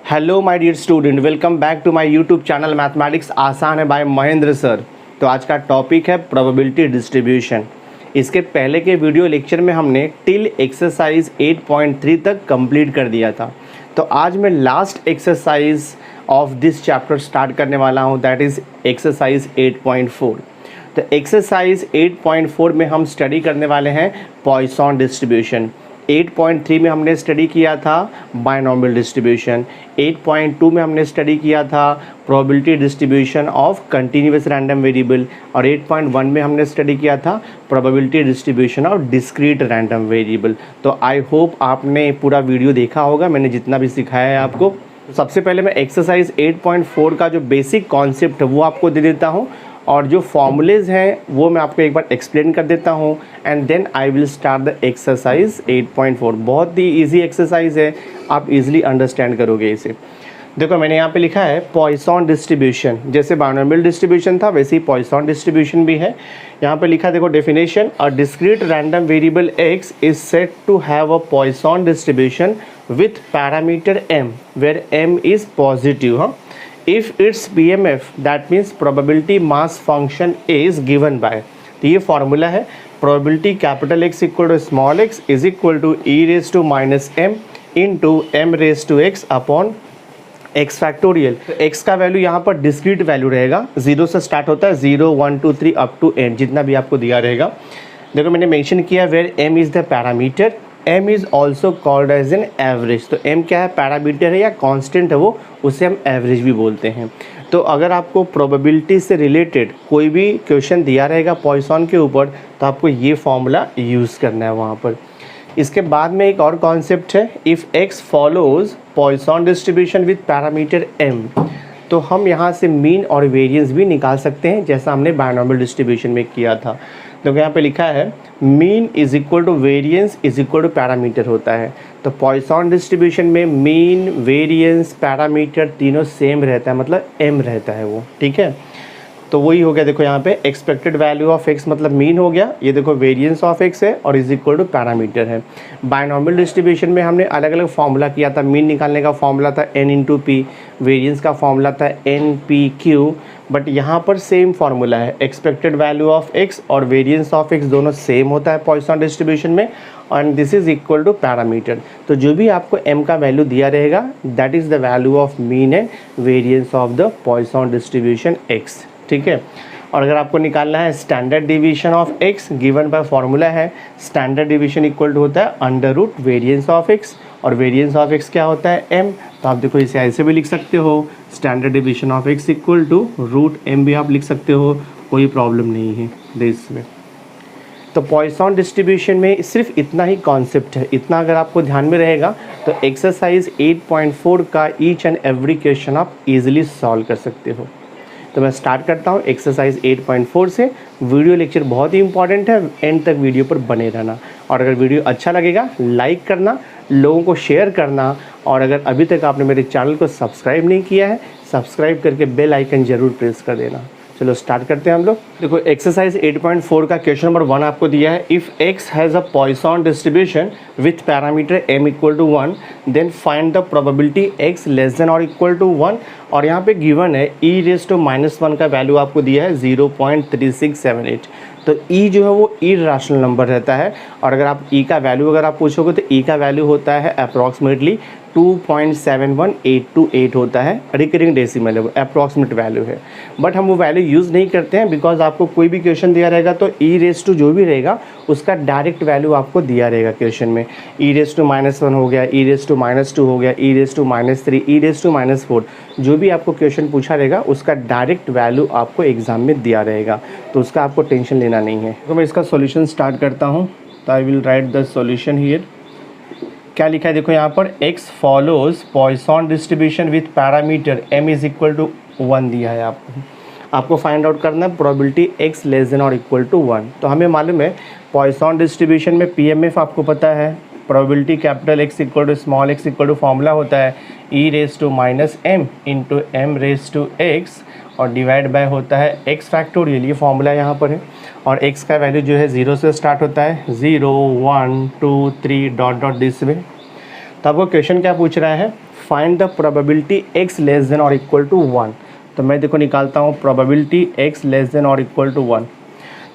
Hello my dear student, welcome back to my YouTube channel mathematics आसान है bye Mahendra sir. तो आज का टॉपिक है प्रोबेबिलिटी डिस्ट्रीब्यूशन। इसके पहले के वीडियो लेक्चर में हमने टिल एक्सरसाइज 8.3 तक कंप्लीट कर दिया था। तो आज मैं last exercise of this chapter start करने वाला हूँ, दैट इज़ एक्सरसाइज 8.4। तो एक्सरसाइज 8.4 में हम स्टडी करने वाले हैं पॉइसन डिस्ट्रीब्यूशन। 8.3 में हमने स्टडी किया था बायनॉमियल डिस्ट्रीब्यूशन। 8.2 में हमने स्टडी किया था probability distribution of continuous random variable और 8.1 में हमने स्टडी किया था probability distribution of discrete random variable. तो आई होप आपने पूरा वीडियो देखा होगा, मैंने जितना भी सिखाया है आपको। सबसे पहले मैं एक्सरसाइज 8.4 का जो बेसिक कॉन्सेप्ट है वो आपको दे देता हूँ और जो फॉर्मूलेज हैं वो मैं आपको एक बार एक्सप्लेन कर देता हूँ and then I will start the exercise 8.4। बहुत ही इजी एक्सरसाइज है, आप इजीली अंडरस्टैंड करोगे इसे। देखो मैंने यहाँ पे लिखा है पॉइसन डिस्ट्रीब्यूशन। जैसे बायनॉमियल डिस्ट्रीब्यूशन था वैसे ही पॉइसन डिस्ट्रीब्यूशन भी है। यहाँ पे लिखा देखो definition, a discrete random variable x is said to have a Poisson distribution with parameter m where m is positive. हाँ, if its PMF that means probability mass function is given by, तो ये formula है probability capital X equal to small x is equal to e raise to minus m into m raise to x upon x factorial. तो x का value यहाँ पर discrete value रहेगा, 0 से start होता है, 0 1 2 3 अप टू n जितना भी आपको दिया रहेगा। देखो मैंने मेंशन किया where m is the parameter, m is also called as an average. तो m क्या है, पैरामीटर है या कांस्टेंट है वो, उसे हम एवरेज भी बोलते हैं। तो अगर आपको प्रोबेबिलिटी से रिलेटेड कोई भी क्वेश्चन दिया रहेगा पॉइसन के ऊपर तो आपको ये फॉर्मूला यूज़ करना है वहाँ पर। इसके बाद में एक और कॉन्सेप्ट है, if x follows Poisson distribution with parameter m, तो हम यहाँ से मीन और वेरिएंस भी निकाल सकते हैं जैसा हमने बायनॉमियल डिस्ट्रीब्यूशन में किया था। तो यहाँ पे लिखा है mean is equal to variance is equal to parameter होता है। तो पॉइसन डिस्ट्रीब्यूशन में मीन, वेरिएंस, पैरामीटर तीनों सेम रहता है, मतलब m रहता है वो, ठीक है। तो वही हो गया, देखो यहाँ पे एक्सपेक्टेड वैल्यू ऑफ x मतलब मीन हो गया, ये देखो वेरिएंस ऑफ x है और इज इक्वल टू पैरामीटर है। बायनॉमियल डिस्ट्रीब्यूशन में हमने अलग अलग फॉर्मूला किया था। मीन निकालने का फॉर्मूला था n इंटू पी, वेरिएंस का फॉर्मूला था NPQ, बट यहाँ पर सेम फार्मूला है, एक्सपेक्टेड वैल्यू ऑफ x और वेरिएंस ऑफ x दोनों सेम होता है पॉइसन डिस्ट्रीब्यूशन में, and this is equal to parameter. तो जो भी आपको m का वैल्यू दिया रहेगा that is the value of mean and variance of the Poisson distribution x, ठीक है। और अगर आपको निकालना है standard division of x, given by formula है स्टैंडर्ड डिवीजन इक्वल टू होता है under root variance of x, और वेरिएंस ऑफ x क्या होता है m। तो आप देखो इसे ऐसे भी लिख सकते हो, standard division of x equal to root m भी आप लिख सकते हो, कोई प्रॉब्लम नहीं है दिस में। तो पॉइसन डिस्ट्रीब्यूशन में सिर्फ इतना ही कॉन्सेप्ट है, इतना अगर आपको ध्यान में रहेगा तो एक्सरसाइज 8.4 का ईच एंड एवरी क्वेश्चन आप इजीली सॉल्व कर सकते हो। तो मैं स्टार्ट करता हूँ एक्सरसाइज 8.4 से। वीडियो लेक्चर बहुत ही इंपॉर्टेंट है, एंड तक वीडियो पर बने रहना, और अगर वीडियो अच्छा लगेगा लाइक करना, लोगों को शेयर करना, और अगर अभी तक आपने मेरे चैनल को सब्सक्राइब नहीं किया है सब्सक्राइब करके बेल आइकन जरूर प्रेस कर देना। चलो स्टार्ट करते हैं हम लोग। देखो एक्सरसाइज 8.4 का क्वेश्चन नंबर 1 आपको दिया है, if x has a Poisson distribution with parameter m equal to 1 then find the probability x less than और इक्वल टू 1, और यहाँ पे गिवन है e रेज टू माइनस 1 का वैल्यू आपको दिया है 0.3678। तो e जो है वो इरैशनल नंबर रहता है, और अगर आप e का वैल्यू अगर आप पूछोगे तो e का वैल्यू होता है अप्रॉक्सीमेटली 2.71828 होता है, रिकरिंग डेसिमल है वो, अप्रॉक्सीमेट वैल्यू है, बट हम वो वैल्यू यूज़ नहीं करते हैं बिकॉज आपको कोई भी क्वेश्चन दिया रहेगा तो e रेज टू जो भी रहेगा उसका डायरेक्ट वैल्यू आपको दिया रहेगा क्वेश्चन में। e रेज टू माइनस 1 हो गया, e रेज टू माइनस 2 हो गया, e raise to minus 3, e raise to minus 4, जो भी आपको क्वेश्चन पूछा रहेगा उसका डायरेक्ट वैल्यू आपको एग्जाम में दिया रहेगा, तो उसका आपको टेंशन लेना नहीं है। तो मैं इसका सॉल्यूशन स्टार्ट करता हूँ, तो I will write the solution here. क्या लिखा है देखो यहाँ पर, x follows Poisson distribution with parameter m is equal to 1 दिया है आपको फाइंड आउट करना है प्रोबेबिलिटी x लेस देन और इक्वल टू 1। तो हमें मालूम है पॉइसन डिस्ट्रीब्यूशन में PMF आपको पता है, probability capital X equal to small x equal to formula होता है e raise to minus m into m raise to x और डिवाइड बाय होता है x फैक्टोरियल, ये फॉर्मूला यहाँ पर है, और x का वैल्यू जो है 0 से स्टार्ट होता है, 0 1 2 3 डॉट डॉट दिस में। तो आपको क्वेश्चन क्या पूछ रहा है, find the probability x less than और इक्वल टू 1। तो मैं देखो निकालता हूँ प्रोबेबिलिटी x लेस देन और इक्वल टू 1।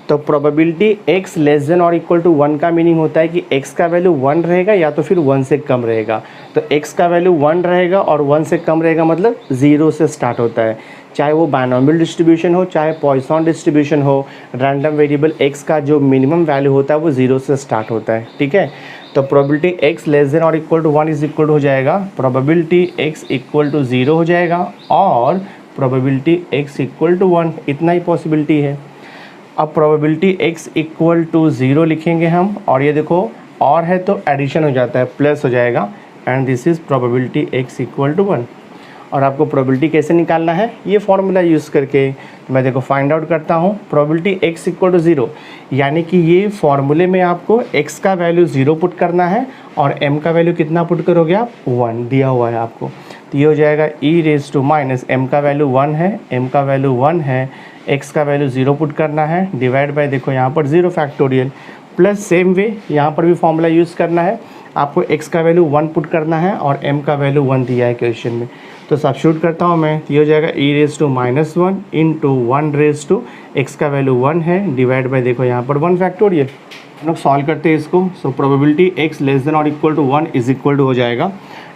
तो प्रोबेबिलिटी x लेस देन और इक्वल टू 1 का मीनिंग होता है कि x का वैल्यू 1 रहेगा या तो फिर 1 से कम रहेगा। तो x का वैल्यू 1 रहेगा और 1 से कम रहेगा, मतलब 0 से स्टार्ट होता है। चाहे वो बायनोमियल डिस्ट्रीब्यूशन हो, चाहे पॉइसन डिस्ट्रीब्यूशन हो, रैंडम वेरिएबल x का जो मिनिमम वैल्यू होता है वो 0 से स्टार्ट होता है। ठीक है, तो प्रोबेबिलिटी x लेस देन और equal to 1 is equal to हो जाएगा प्रोबेबिलिटी x इक्वल टू 0 हो जाएगा और प्रोबेबिलिटी x इक्वल टू 1, इतना ही पॉसिबिलिटी है। अब प्रोबेबिलिटी x इक्वल टू 0 लिखेंगे हम, और ये देखो और है तो एडिशन हो जाता है, प्लस हो जाएगा, and this is probability x equal to 1। और आपको प्रोबेबिलिटी कैसे निकालना है, ये फॉर्मूला यूज़ करके मैं देखो फाइंड आउट करता हूँ प्रोबेबिलिटी x इक्वल टू 0, यानी कि ये फॉर्मूले में आपको x का वैल्यू 0 पुट करना है और m का वैल्यू कितना पुट करोगे आप, 1 दिया हुआ है आपको। तो ये हो जाएगा e raise to minus m का वैल्यू 1 है, m का वैल्यू 1 है, x का वैल्यू 0 पुट करना है, डिवाइड बाय देखो यहाँ पर 0 फैक्टोरियल, प्लस सेम वे यहाँ पर भी फॉर्मूला यूज़ करना है, आपको x का वैल्यू 1 पुट करना है और m का वैल्यू 1 दिया है क्वेश्चन में। तो सब्स्टिट्यूट करता हूँ मैं, तो ये हो जाएगा e raise to minus 1 into 1 raise to x का वैल्यू 1 है, डिवाइड बाय देखो यहाँ पर 1 फैक्टोरियल। हम लोग सॉल्व करते हैं इसको। So probability x less than और equal to 1 is equal to हो जाएगा,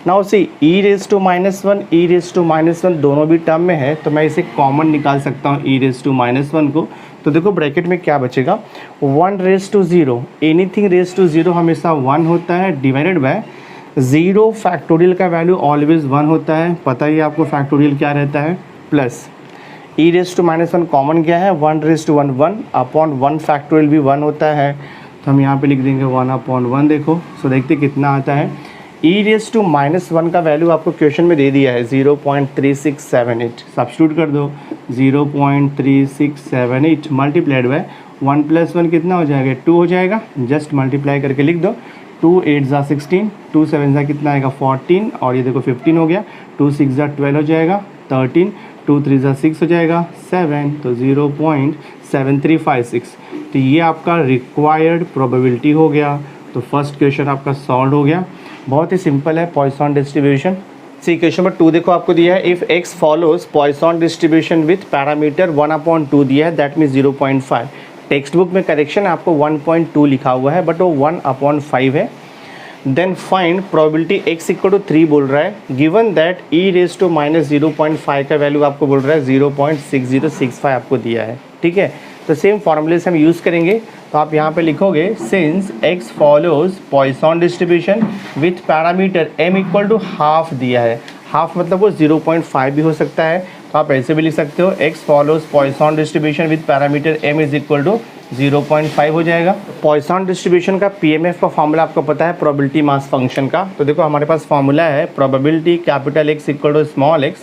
now see e raise to minus 1, e raise to minus 1 दोनों भी टर्म में है, तो मैं इसे कॉमन निकाल सकता हूँ e रेज टू माइनस 1 को। तो देखो ब्रैकेट में क्या बचेगा, 1 raise to 0, anything raise to 0 हमेशा 1 होता है, डिवाइडेड बाय 0 फैक्टोरियल का वैल्यू ऑलवेज 1 होता है, पता ही आपको फैक्टोरियल क्या रहता है, plus e raise to minus 1 common क्या है, 1 रेज टू 1, 1 अपॉन 1 फैक्टोरियल भी 1 होता है, तो हम यहाँ पे लिख देंगे 1 अपॉन 1। देखो सो देखते कितना आता है, e रेज टू माइनस 1 का वैल्यू आपको क्वेश्चन में दे दिया है 0.3678, सब्स्टिट्यूट कर दो 0.3678 मल्टीप्लाइड बाय 1 प्लस 1 कितना हो जाएगा, 2 हो जाएगा, जस्ट मल्टीप्लाई करके लिख दो, 2 8 ज़ा 16, 2 7 ज़ा कितना आएगा 14, और ये देखो 15 हो गया, 2 6 ज़ा 12 हो जाएगा 13, 2 3 ज़ा 6 हो जाएगा 7, तो 0.7356। तो ये आपका रिक्वायर्ड प्रोबेबिलिटी हो गया। तो फर्स्ट क्वेश्चन आपका सॉल्व हो गया, बहुत ही सिंपल है, Poisson distribution. See question number 2 देखो आपको दिया है, if x follows Poisson distribution with parameter 1/2 दिया है, दैट मीन्स 0.5। टेक्स्ट बुक में करेक्शन आपको 1.2 लिखा हुआ है, बट वो 1/5 है। Then find probability x equal to 3 बोल रहा है, given that e raise to minus 0.5 का वैल्यू आपको बोल रहा है 0.6065 आपको दिया है। ठीक है, तो सेम फॉर्मूले से हम यूज़ करेंगे। तो आप यहाँ पे लिखोगे since x follows Poisson distribution with parameter m equal to half दिया है, हाफ मतलब वो 0.5 भी हो सकता है, तो आप ऐसे भी लिख सकते हो x follows Poisson distribution with parameter m is equal to 0.5 हो जाएगा। पॉइसन डिस्ट्रीब्यूशन का PMF का फॉर्मूला आपको पता है, प्रोबेबिलिटी मास फंक्शन का। तो देखो हमारे पास फॉर्मूला है probability capital X equal to small x,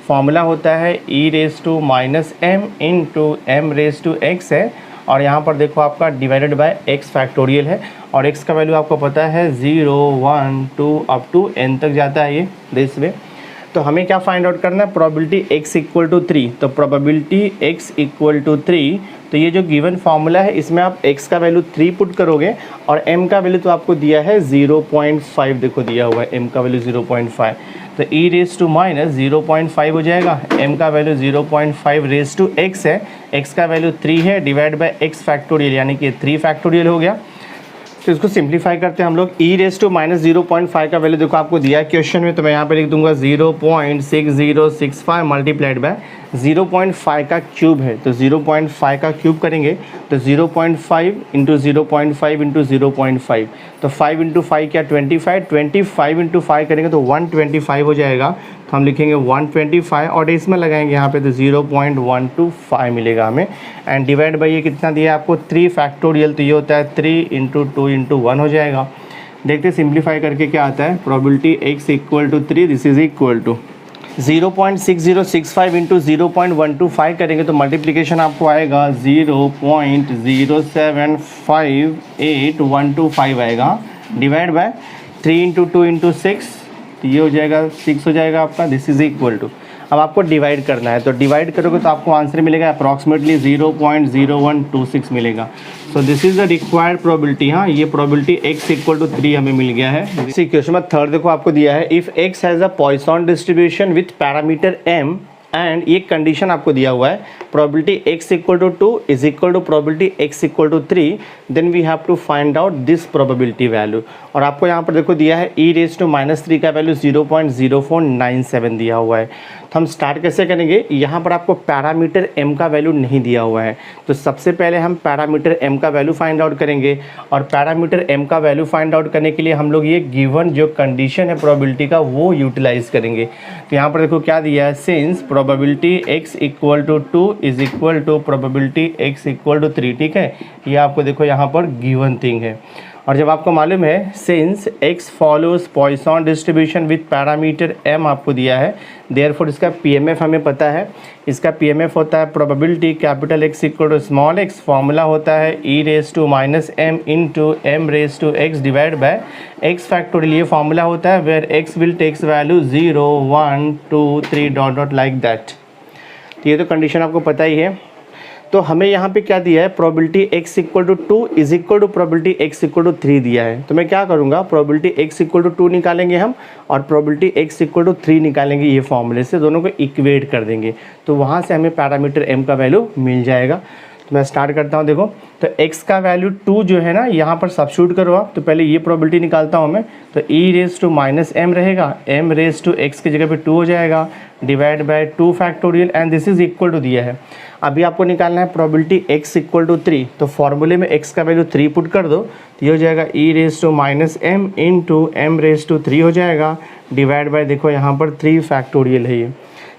formula होता है e raise to minus m into m raise to x है, और यहाँ पर देखो आपका डिवाइडेड बाय x फैक्टोरियल है, और x का वैल्यू आपको पता है 0 1 2 अप टू n तक जाता है ये दिस वे। तो हमें क्या फाइंड आउट करना है, प्रोबेबिलिटी x इक्वल टू 3। तो प्रोबेबिलिटी x इक्वल टू 3, तो ये जो गिवन फार्मूला है इसमें आप x का वैल्यू 3 पुट करोगे और m का वैल्यू तो आपको दिया है 0.5, देखो दिया हुआ है m का वैल्यू 0.5, तो e रेज टू माइनस 0.5 हो जाएगा, m का वैल्यू 0.5 रेज टू x है, x का वैल्यू 3 है, डिवाइड बाय x फैक्टोरियल यानी कि 3 फैक्टोरियल हो गया। तो इसको सिंप्लीफाई करते हैं हम लोग, e रेज टू माइनस 0.5 का वैल्यू देखो आपको दिया है क्वेश्चन में, तो मैं यहाँ पे लिख दूंगा 0.6065 मल्टीप्लाइड बाय 0.5 का क्यूब है, तो 0.5 का क्यूब करेंगे तो 0.5 इंटू 0.5 इंटू 0.5, तो 5 इंटू 5 क्या 25 इंटू 5 करेंगे तो 125 हो जाएगा, तो हम लिखेंगे 125 और डेसिमल लगाएंगे यहाँ पे तो 0.125 मिलेगा हमें, एंड डिवाइड बाई ये कितना दिया है आपको 3 फैक्टोरियल, तो ये होता है 3 इंटू 2 इंटू 1 हो जाएगा। देखते सिंप्लीफाई करके क्या आता है, probability x equal to 3, this is equal to 0.6065 into 0.125 करेंगे तो मल्टीप्लिकेशन आपको आएगा 0.0758 आएगा, डिवाइड बाय 3 इंटू 2 इंटू 6, तो ये हो जाएगा 6 हो जाएगा आपका, दिस इज इक्वल टू। अब आपको डिवाइड करना है, तो डिवाइड करोगे तो आपको आंसर मिलेगा अप्रॉक्सीमेटली 0.0126 मिलेगा। सो this is the required probability. हाँ, ये प्रोबेबिलिटी x इक्वल टू 3 हमें मिल गया है। इसी क्वेश्चन में थर्ड देखो आपको दिया है, if x has a Poisson distribution with parameter m and ये कंडीशन आपको दिया हुआ है, probability x equal to 2 is equal to probability x equal to 3, then we have to find out this probability value. और आपको यहाँ पर देखो दिया है e⁻³ का वैल्यू 0.0497 दिया हुआ है। तो हम स्टार्ट कैसे करेंगे, यहाँ पर आपको पैरामीटर m का वैल्यू नहीं दिया हुआ है, तो सबसे पहले हम पैरामीटर m का वैल्यू फाइंड आउट करेंगे। और पैरामीटर m का वैल्यू फाइंड आउट करने के लिए हम लोग ये गिवन जो कंडीशन है प्रोबेबिलिटी का वो यूटिलाइज करेंगे। तो यहाँ पर देखो क्या दिया है, since probability x equal to 2 is equal to probability x equal to 3, ठीक है, ये आपको देखो यहाँ पर गिवन थिंग है। और जब आपको मालूम है since x follows Poisson distribution with parameter m आपको दिया है, देयरफॉर इसका PMF हमें पता है, इसका PMF होता है probability capital X equal to small x, formula होता है e⁻m into m⁻x divide by x factorial, ये फॉर्मूला होता है where x will takes value 0 1 2 3 dot dot like that. तो ये तो कंडीशन आपको पता ही है। तो हमें यहाँ पे क्या दिया है, probability x equal to 2 is equal to probability x equal to 3 दिया है। तो मैं क्या करूँगा, प्रोबेबिलिटी x इक्वल टू 2 निकालेंगे हम और प्रोबेबिलिटी x इक्वल टू 3 निकालेंगे, ये फॉर्मूले से दोनों को इक्वेट कर देंगे, तो वहाँ से हमें पैरामीटर m का वैल्यू मिल जाएगा। तो मैं स्टार्ट करता हूँ। देखो तो x का वैल्यू 2 जो है ना, यहाँ पर सब्स्टिट्यूट करो आप, तो पहले ये प्रोबेबिलिटी निकालता हूँ मैं, तो e⁻m रहेगा, m⁻x की जगह पे 2 हो जाएगा divide by 2 factorial and this is equal to दिया है। अभी आपको निकालना है प्रोबेबिलिटी x इक्वल टू 3, तो फॉर्मूले में x का वैल्यू 3 पुट कर दो, तो ये हो जाएगा e⁻m इंटू m⁻3 हो जाएगा डिवाइड बाय, देखो यहाँ पर 3 फैक्टोरियल है। ये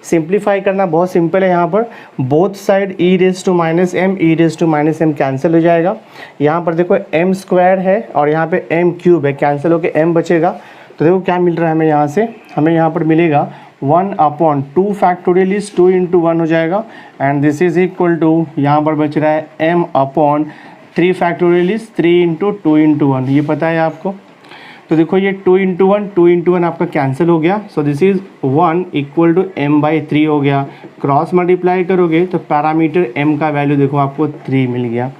सिंप्लीफाई करना बहुत सिंपल है, यहाँ पर बोथ साइड e⁻m कैंसिल हो जाएगा। यहाँ पर देखो m² है और यहाँ पे m³ है, कैंसिल होकर m बचेगा। तो देखो क्या मिल रहा है हमें यहाँ से, हमें यहाँ पर मिलेगा 1/2 फैक्टोरियल इज 2 इंटू 1 हो जाएगा and this is equal to, यहाँ पर बच रहा है m/3 factorial is 3 into 2 into 1, ये पता है आपको। तो देखो ये 2 इंटू 1 आपका कैंसिल हो गया, so this is 1 equal to m/3 हो गया। क्रॉस मल्टीप्लाई करोगे तो पैरामीटर m का वैल्यू देखो आपको 3 मिल गया।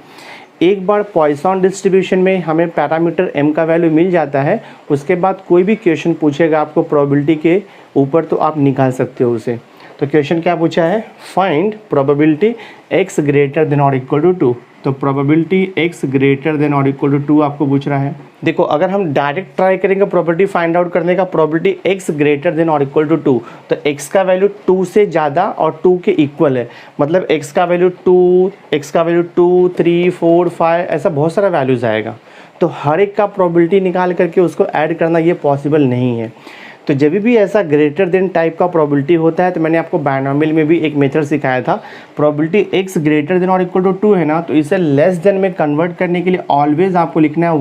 एक बार पॉइसन डिस्ट्रीब्यूशन में हमें पैरामीटर m का वैल्यू मिल जाता है, उसके बाद कोई भी क्वेश्चन पूछेगा आपको प्रोबेबिलिटी के ऊपर, तो आप निकाल सकते हो उसे। तो क्वेश्चन क्या पूछा है, find probability x greater than और इक्वल टू 2, तो प्रोबेबिलिटी x ग्रेटर देन और इक्वल टू 2 आपको पूछ रहा है। देखो अगर हम डायरेक्ट ट्राई करेंगे प्रोबेबिलिटी फाइंड आउट करने का, प्रोबेबिलिटी x ग्रेटर देन और इक्वल टू 2, तो x का वैल्यू 2 से ज़्यादा और 2 के इक्वल है, मतलब x का वैल्यू 2, x का वैल्यू 2 3 4 5 ऐसा बहुत सारा वैल्यूज़ आएगा। तो हर एक का प्रोबेबिलिटी निकाल करके उसको ऐड करना ये पॉसिबल नहीं है। तो जब भी ऐसा ग्रेटर देन टाइप का प्रोबेबिलिटी होता है, तो मैंने आपको बायनॉमियल में भी एक मेथड सिखाया था, प्रोबेबिलिटी x ग्रेटर देन और इक्वल टू 2 है ना, तो इसे लेस देन में कन्वर्ट करने के लिए ऑलवेज आपको लिखना है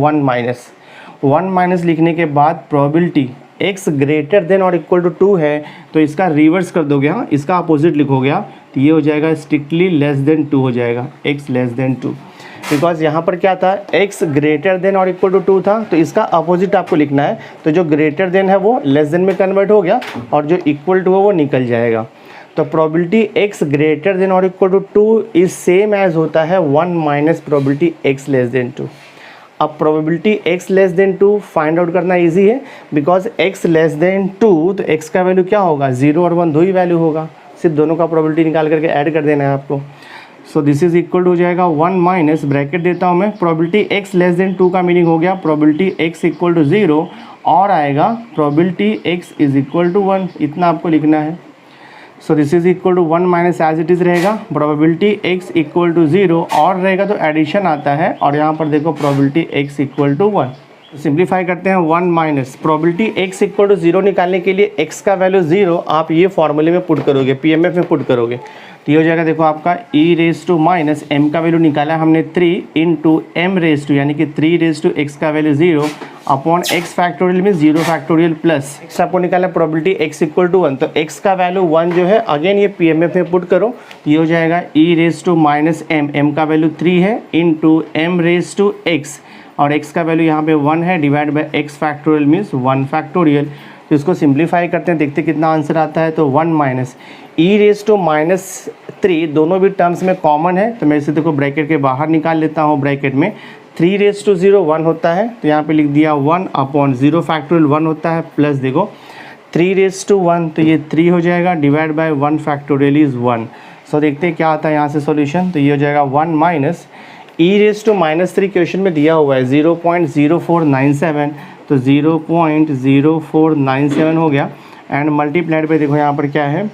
1 माइनस लिखने के बाद प्रोबेबिलिटी x ग्रेटर देन और इक्वल टू 2 है, तो इसका रिवर्स कर दोगे, हाँ इसका अपोजिट लिखोगे आप, तो ये हो जाएगा स्ट्रिक्टली लेस देन 2 हो जाएगा, x लेस देन 2, बिकॉज यहाँ पर क्या था, x ग्रेटर देन और इक्वल टू 2 था, तो इसका अपोजिट आपको लिखना है। तो जो ग्रेटर देन है वो लेस देन में कन्वर्ट हो गया और जो इक्वल टू है वो निकल जाएगा। तो प्रोबेबिलिटी x ग्रेटर देन और equal to 2 is same as होता है 1 minus probability x less than 2। अब probability x less than 2 find out करना इजी है, बिकॉज x लेस देन 2, तो x का वैल्यू क्या होगा, 0 और 1 दो ही वैल्यू होगा, सिर्फ दोनों का प्रोबेबिलिटी निकाल करके ऐड कर देना है आपको। So this is equal to हो जाएगा 1 माइनस, ब्रैकेट देता हूँ मैं, प्रोबेबिलिटी x लेस देन 2 का मीनिंग हो गया प्रोबेबिलिटी x इक्वल टू 0 और आएगा probability x is equal to 1, इतना आपको लिखना है। So this is equal to 1 minus as it is रहेगा, प्रोबेबिलिटी x इक्वल टू 0 और रहेगा तो एडिशन आता है, और यहाँ पर देखो probability x equal to 1। Simplify करते हैं, 1 minus probability x equal to 0 निकालने के लिए x का वैल्यू 0 आप ये फॉर्मूले में पुट करोगे, PMF में पुट करोगे, तो ये हो जाएगा देखो आपका e⁻m का वैल्यू निकाला है हमने 3 इंटू m⁻, यानी कि 3x का वैल्यू 0 अपॉन x फैक्टोरियल में 0 फैक्टोरियल प्लस x आपको निकाला प्रोबेबिलिटी x इक्वल टू 1, तो x का वैल्यू 1 जो है अगेन ये PMF में पुट करो, तो ये हो जाएगा e⁻m, m का वैल्यू 3 है इंटू m⁻x और x का वैल्यू यहाँ पे 1 है divide by x factorial means 1 factorial. तो इसको सिंप्लीफाई करते हैं, देखते कितना आंसर आता है। तो 1 माइनस ई रेज टू -3 दोनों भी टर्म्स में कॉमन है, तो मैं इसे देखो ब्रैकेट के बाहर निकाल लेता हूँ। ब्रैकेट में 3 रेज टू 0 1 होता है, तो यहाँ पे लिख दिया 1 अपॉन 0 फैक्टोरियल 1 होता है, प्लस देखो 3 रेज टू 1 तो ये 3 हो जाएगा, divide bye 1 factorial is 1। So देखते हैं क्या आता है यहाँ से सॉल्यूशन। तो ये हो जाएगा 1 minus e raise to -3 question में दिया हुआ है 0.0497, तो 0.0497 हो गया। एंड मल्टीप्लाइड पे देखो यहाँ पर क्या है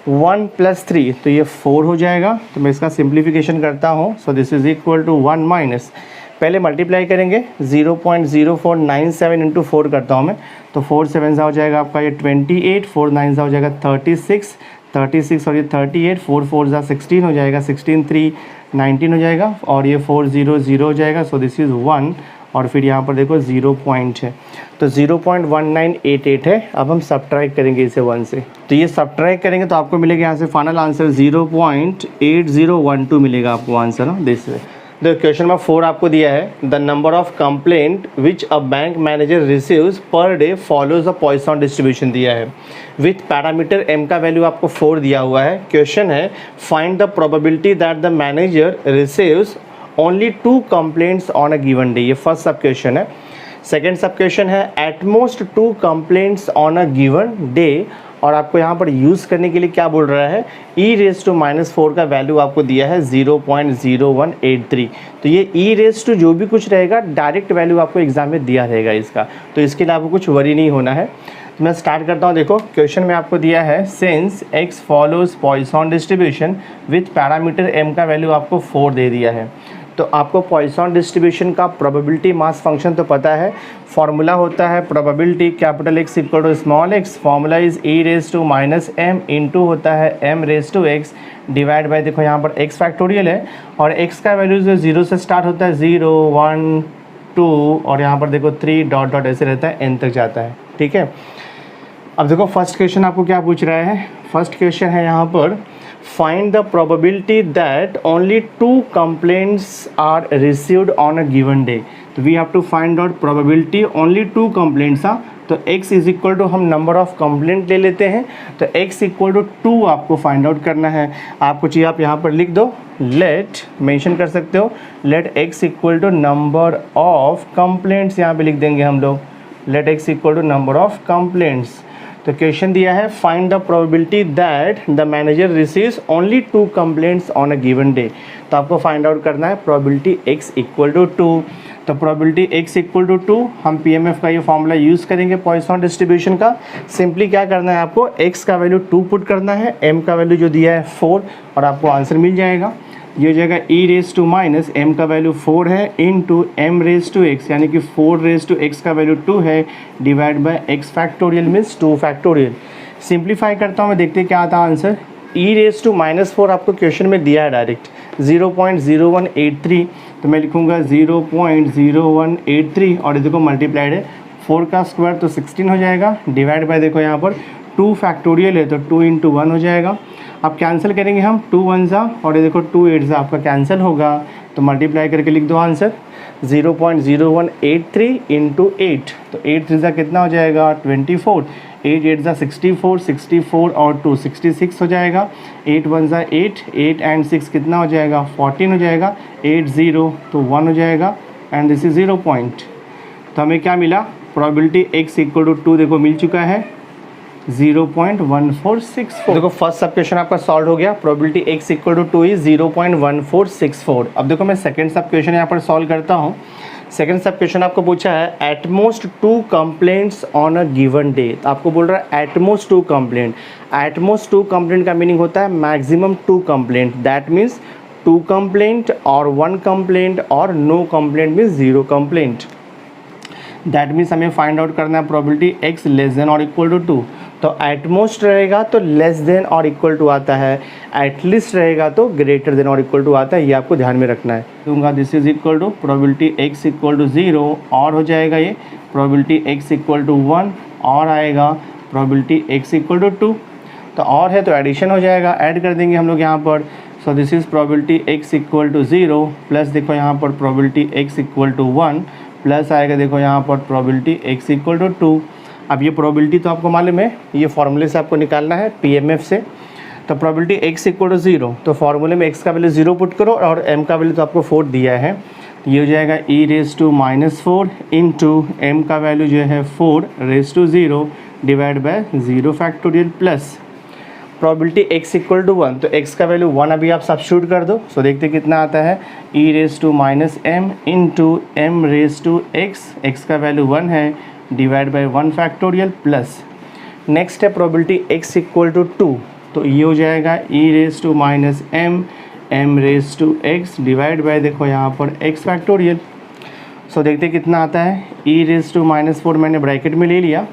1 + 3, तो ये 4 हो जाएगा। तो मैं इसका सिंप्लीफिकेशन करता हूँ। So this is equal to 1 minus, पहले मल्टीप्लाई करेंगे 0.0497 इंटू 4 करता हूँ मैं, तो 4 7 हो जाएगा आपका ये 28, 4 9 हो जाएगा 36 और ये 38, 4 4 16 हो जाएगा, 16 3 19 हो जाएगा, और ये 4 0 0 हो जाएगा। सो दिस इज़ 1, और फिर यहाँ पर देखो 0 पॉइंट है, तो 0.1988 है। अब हम सब्ट्रैक्ट करेंगे इसे 1 से, तो ये सब्ट्रैक्ट करेंगे तो आपको मिलेगा यहाँ से फाइनल आंसर 0.8012 मिलेगा आपको आंसर दिस वे। देखो क्वेश्चन नंबर 4 आपको दिया है, the number of complaint which a bank manager receives per day follows a Poisson distribution दिया है विथ पैरामीटर m का वैल्यू आपको 4 दिया हुआ है। क्वेश्चन है find the probability that the manager receives only 2 complaints on a given day. ये first सब क्वेश्चन है। सेकेंड सब क्वेश्चन है at most 2 complaints on a given day, और आपको यहाँ पर यूज़ करने के लिए क्या बोल रहा है, ई रेज टू -4 का वैल्यू आपको दिया है 0.0183। तो ये ई रेज टू जो भी कुछ रहेगा डायरेक्ट वैल्यू आपको एग्जाम में दिया रहेगा इसका, तो इसके लिए आपको कुछ वरी नहीं होना है। तो मैं स्टार्ट करता हूँ। देखो क्वेश्चन में आपको दिया है since x follows Poisson distribution with parameter m का वैल्यू आपको 4 दे दिया है। तो आपको पॉइसन डिस्ट्रीब्यूशन का प्रोबेबिलिटी मास फंक्शन तो पता है, फॉर्मूला होता है probability capital X equal to small x, formula is e raise to -m into होता है m raise to x divide by देखो यहाँ पर x फैक्टोरियल है, और x का वैल्यू जो 0 से स्टार्ट होता है 0 1 2 और यहाँ पर देखो 3 डॉट डॉट ऐसे रहता है n तक जाता है। ठीक है, अब देखो फर्स्ट क्वेश्चन आपको क्या पूछ रहा है। फर्स्ट क्वेश्चन है यहाँ पर find the probability that only 2 complaints are received on a given day। तो we have to find out probability only 2 complaints। तो x इज इक्वल टू हम नंबर ऑफ कंप्लेंट ले लेते हैं, तो x इक्वल टू 2 आपको फाइंड आउट करना है। आपको चाहिए आप यहाँ पर लिख दो, लेट मेंशन कर सकते हो, let x equal to number of complaints, यहाँ पे लिख देंगे हम लोग, let x equal to number of complaints. तो क्वेश्चन दिया है find the probability that the manager receives only 2 complaints on a given day. तो आपको फाइंड आउट करना है प्रोबेबिलिटी x इक्वल टू 2। तो प्रोबेबिलिटी x इक्वल टू 2 हम PMF का ये फॉर्मूला यूज़ करेंगे पॉइसन डिस्ट्रीब्यूशन का। सिंपली क्या करना है, आपको x का वैल्यू 2 पुट करना है, m का वैल्यू जो दिया है 4, और आपको आंसर मिल जाएगा। ये हो जाएगा e रेज टू -m का वैल्यू 4 है into m raise to x, यानी कि 4 रेज टू x का वैल्यू 2 है, divide by x factorial means 2 factorial. Simplify करता हूँ मैं, देखते क्या आता है आंसर। e रेज टू -4 आपको क्वेश्चन में दिया है डायरेक्ट 0.0183, तो मैं लिखूँगा 0.0183, और देखो मल्टीप्लाइड है 4 का स्क्वायर तो 16 हो जाएगा, डिवाइड बाय देखो यहाँ पर 2 फैक्टोरियल है तो 2 × 1 हो जाएगा। अब कैंसिल करेंगे हम, 2 1 ज़ा और ये देखो 2 8 ज़ा आपका कैंसिल होगा, तो मल्टीप्लाई करके लिख दो आंसर 0.0183 इंटू 8, तो 8 3 ज़ा कितना हो जाएगा 24, 8 8 ज़ा 64, 64 और 2 66 हो जाएगा, 8 1 ज़ा 8, 8 एंड 6 कितना हो जाएगा 14 हो जाएगा, 8 0 तो 1 हो जाएगा, एंड दिस इज 0 पॉइंट। तो हमें क्या मिला, प्रोबेबिलिटी x इक्वल टू 2 देखो मिल चुका है 0.1464। देखो फर्स्ट सब क्वेश्चन आपका सॉल्व हो गया, probability x equal to 2 is 0.1464। अब देखो मैं सेकंड सब क्वेश्चन यहाँ पर सॉल्व करता हूँ। सेकंड सब क्वेश्चन आपको पूछा है at most 2 complaints on a given day. तो आपको बोल रहा है at most 2 complaint. At most 2 complaint का मीनिंग होता है maximum 2 complaint, that means 2 complaint और 1 कंप्लेंट और no complaint means 0 complaint. That means हमें फाइंड आउट करना है प्रोबेबिलिटी x लेस देन और इक्वल टू 2। तो एटमोस्ट रहेगा तो लेस देन और इक्वल टू आता है, एटलीस्ट रहेगा तो ग्रेटर देन और इक्वल टू आता है, ये आपको ध्यान में रखना है। दूंगा this is equal to probability x equal to 0 और हो जाएगा ये प्रोबेबिलिटी x इक्वल टू 1 और आएगा प्रोबेबिलिटी x इक्वल टू 2। तो और है तो एडिशन हो जाएगा, ऐड कर देंगे हम लोग यहाँ पर। So this is probability x equal to 0 plus देखो यहाँ पर probability x equal to 1 plus आएगा देखो यहाँ पर प्रोबेबिलिटी x इक्वल टू 2। अब ये प्रोबेबिलिटी तो आपको मालूम है, ये फॉर्मूले से आपको निकालना है पीएमएफ से। तो प्रोबेबिलिटी x इक्वल टू 0, तो फॉर्मूले में x का वैल्यू 0 पुट करो और m का वैल्यू तो आपको 4 दिया है, तो ये हो जाएगा e⁻⁻4 इंटू m का वैल्यू जो है 4⁻0 divide by 0 factorial plus probability x equal to 1, तो x का वैल्यू 1 अभी आप सब्स्टिट्यूट कर दो। सो देखते कितना आता है, e⁻m इंटू m⁻x, x का वैल्यू 1 है divide bye 1 factorial plus next है प्रोबेबिलिटी x इक्वल टू 2, तो ये हो जाएगा e⁻m m⁻x डिवाइड बाय देखो यहाँ पर x फैक्टोरियल। सो देखते कितना आता है, e⁻4 मैंने ब्रैकेट में ले लिया,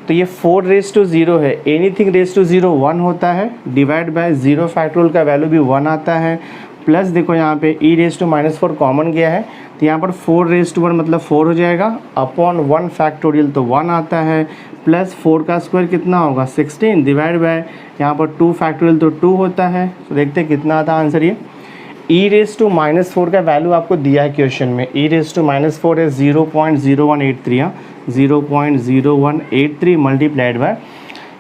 तो ये 4⁻0 है, एनीथिंग रेज़ टू 0 1 होता है, डिवाइड बाय 0 फैक्टोरियल का वैल्यू भी 1 आता है, प्लस देखो यहाँ पे e⁻4 कॉमन गया है, तो यहाँ पर 4⁻1 मतलब 4 हो जाएगा, अपॉन 1 फैक्टोरियल तो 1 आता है, प्लस 4 का स्क्वायर कितना होगा 16 डिवाइड बाय यहाँ पर 2 फैक्टोरियल तो 2 होता है। तो देखते हैं कितना आता है आंसर। ये e⁻4 का वैल्यू आपको दिया है क्वेश्चन में, e⁻4 है 0.0183, 0.0183 मल्टीप्लाइड बाय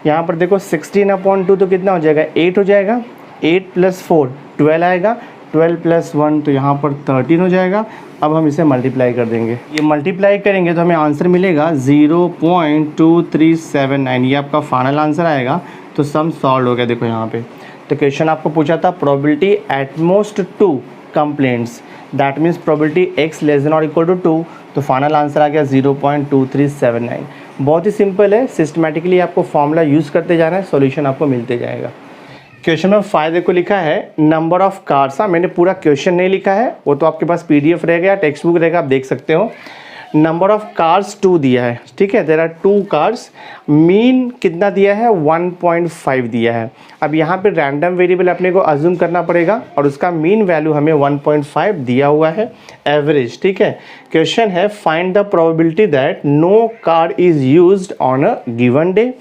यहाँ पर देखो 16/2 तो कितना हो जाएगा 8 हो जाएगा, 8 प्लस 4 12 आएगा, 12 प्लस 1 तो यहाँ पर 13 हो जाएगा। अब हम इसे मल्टीप्लाई कर देंगे, ये मल्टीप्लाई करेंगे तो हमें आंसर मिलेगा 0.2379, ये आपका फाइनल आंसर आएगा। तो सम सॉल्व हो गया। देखो यहाँ पे तो क्वेश्चन आपको पूछा था probability at most 2 complaints, that means probability x less than और इक्वल टू 2, तो फाइनल आंसर आ गया 0.2379। बहुत ही सिंपल है, सिस्टमेटिकली आपको फॉर्मूला यूज़ करते जाना है, सॉल्यूशन आपको मिलते जाएगा। क्वेश्चन में 5 देखो लिखा है नंबर ऑफ कार्स, हाँ मैंने पूरा क्वेश्चन नहीं लिखा है, वो तो आपके पास पीडीएफ रहेगा या टेक्स्ट बुक रहेगा, आप देख सकते हो। नंबर ऑफ कार्स 2 दिया है, ठीक है, देयर आर 2 कार्स, मीन कितना दिया है 1.5 दिया है। अब यहाँ पे रैंडम वेरिएबल अपने को अज्यूम करना पड़ेगा और उसका मीन वैल्यू हमें 1.5 दिया हुआ है, एवरेज, ठीक है। क्वेश्चन है find the probability that no car is used on a given day.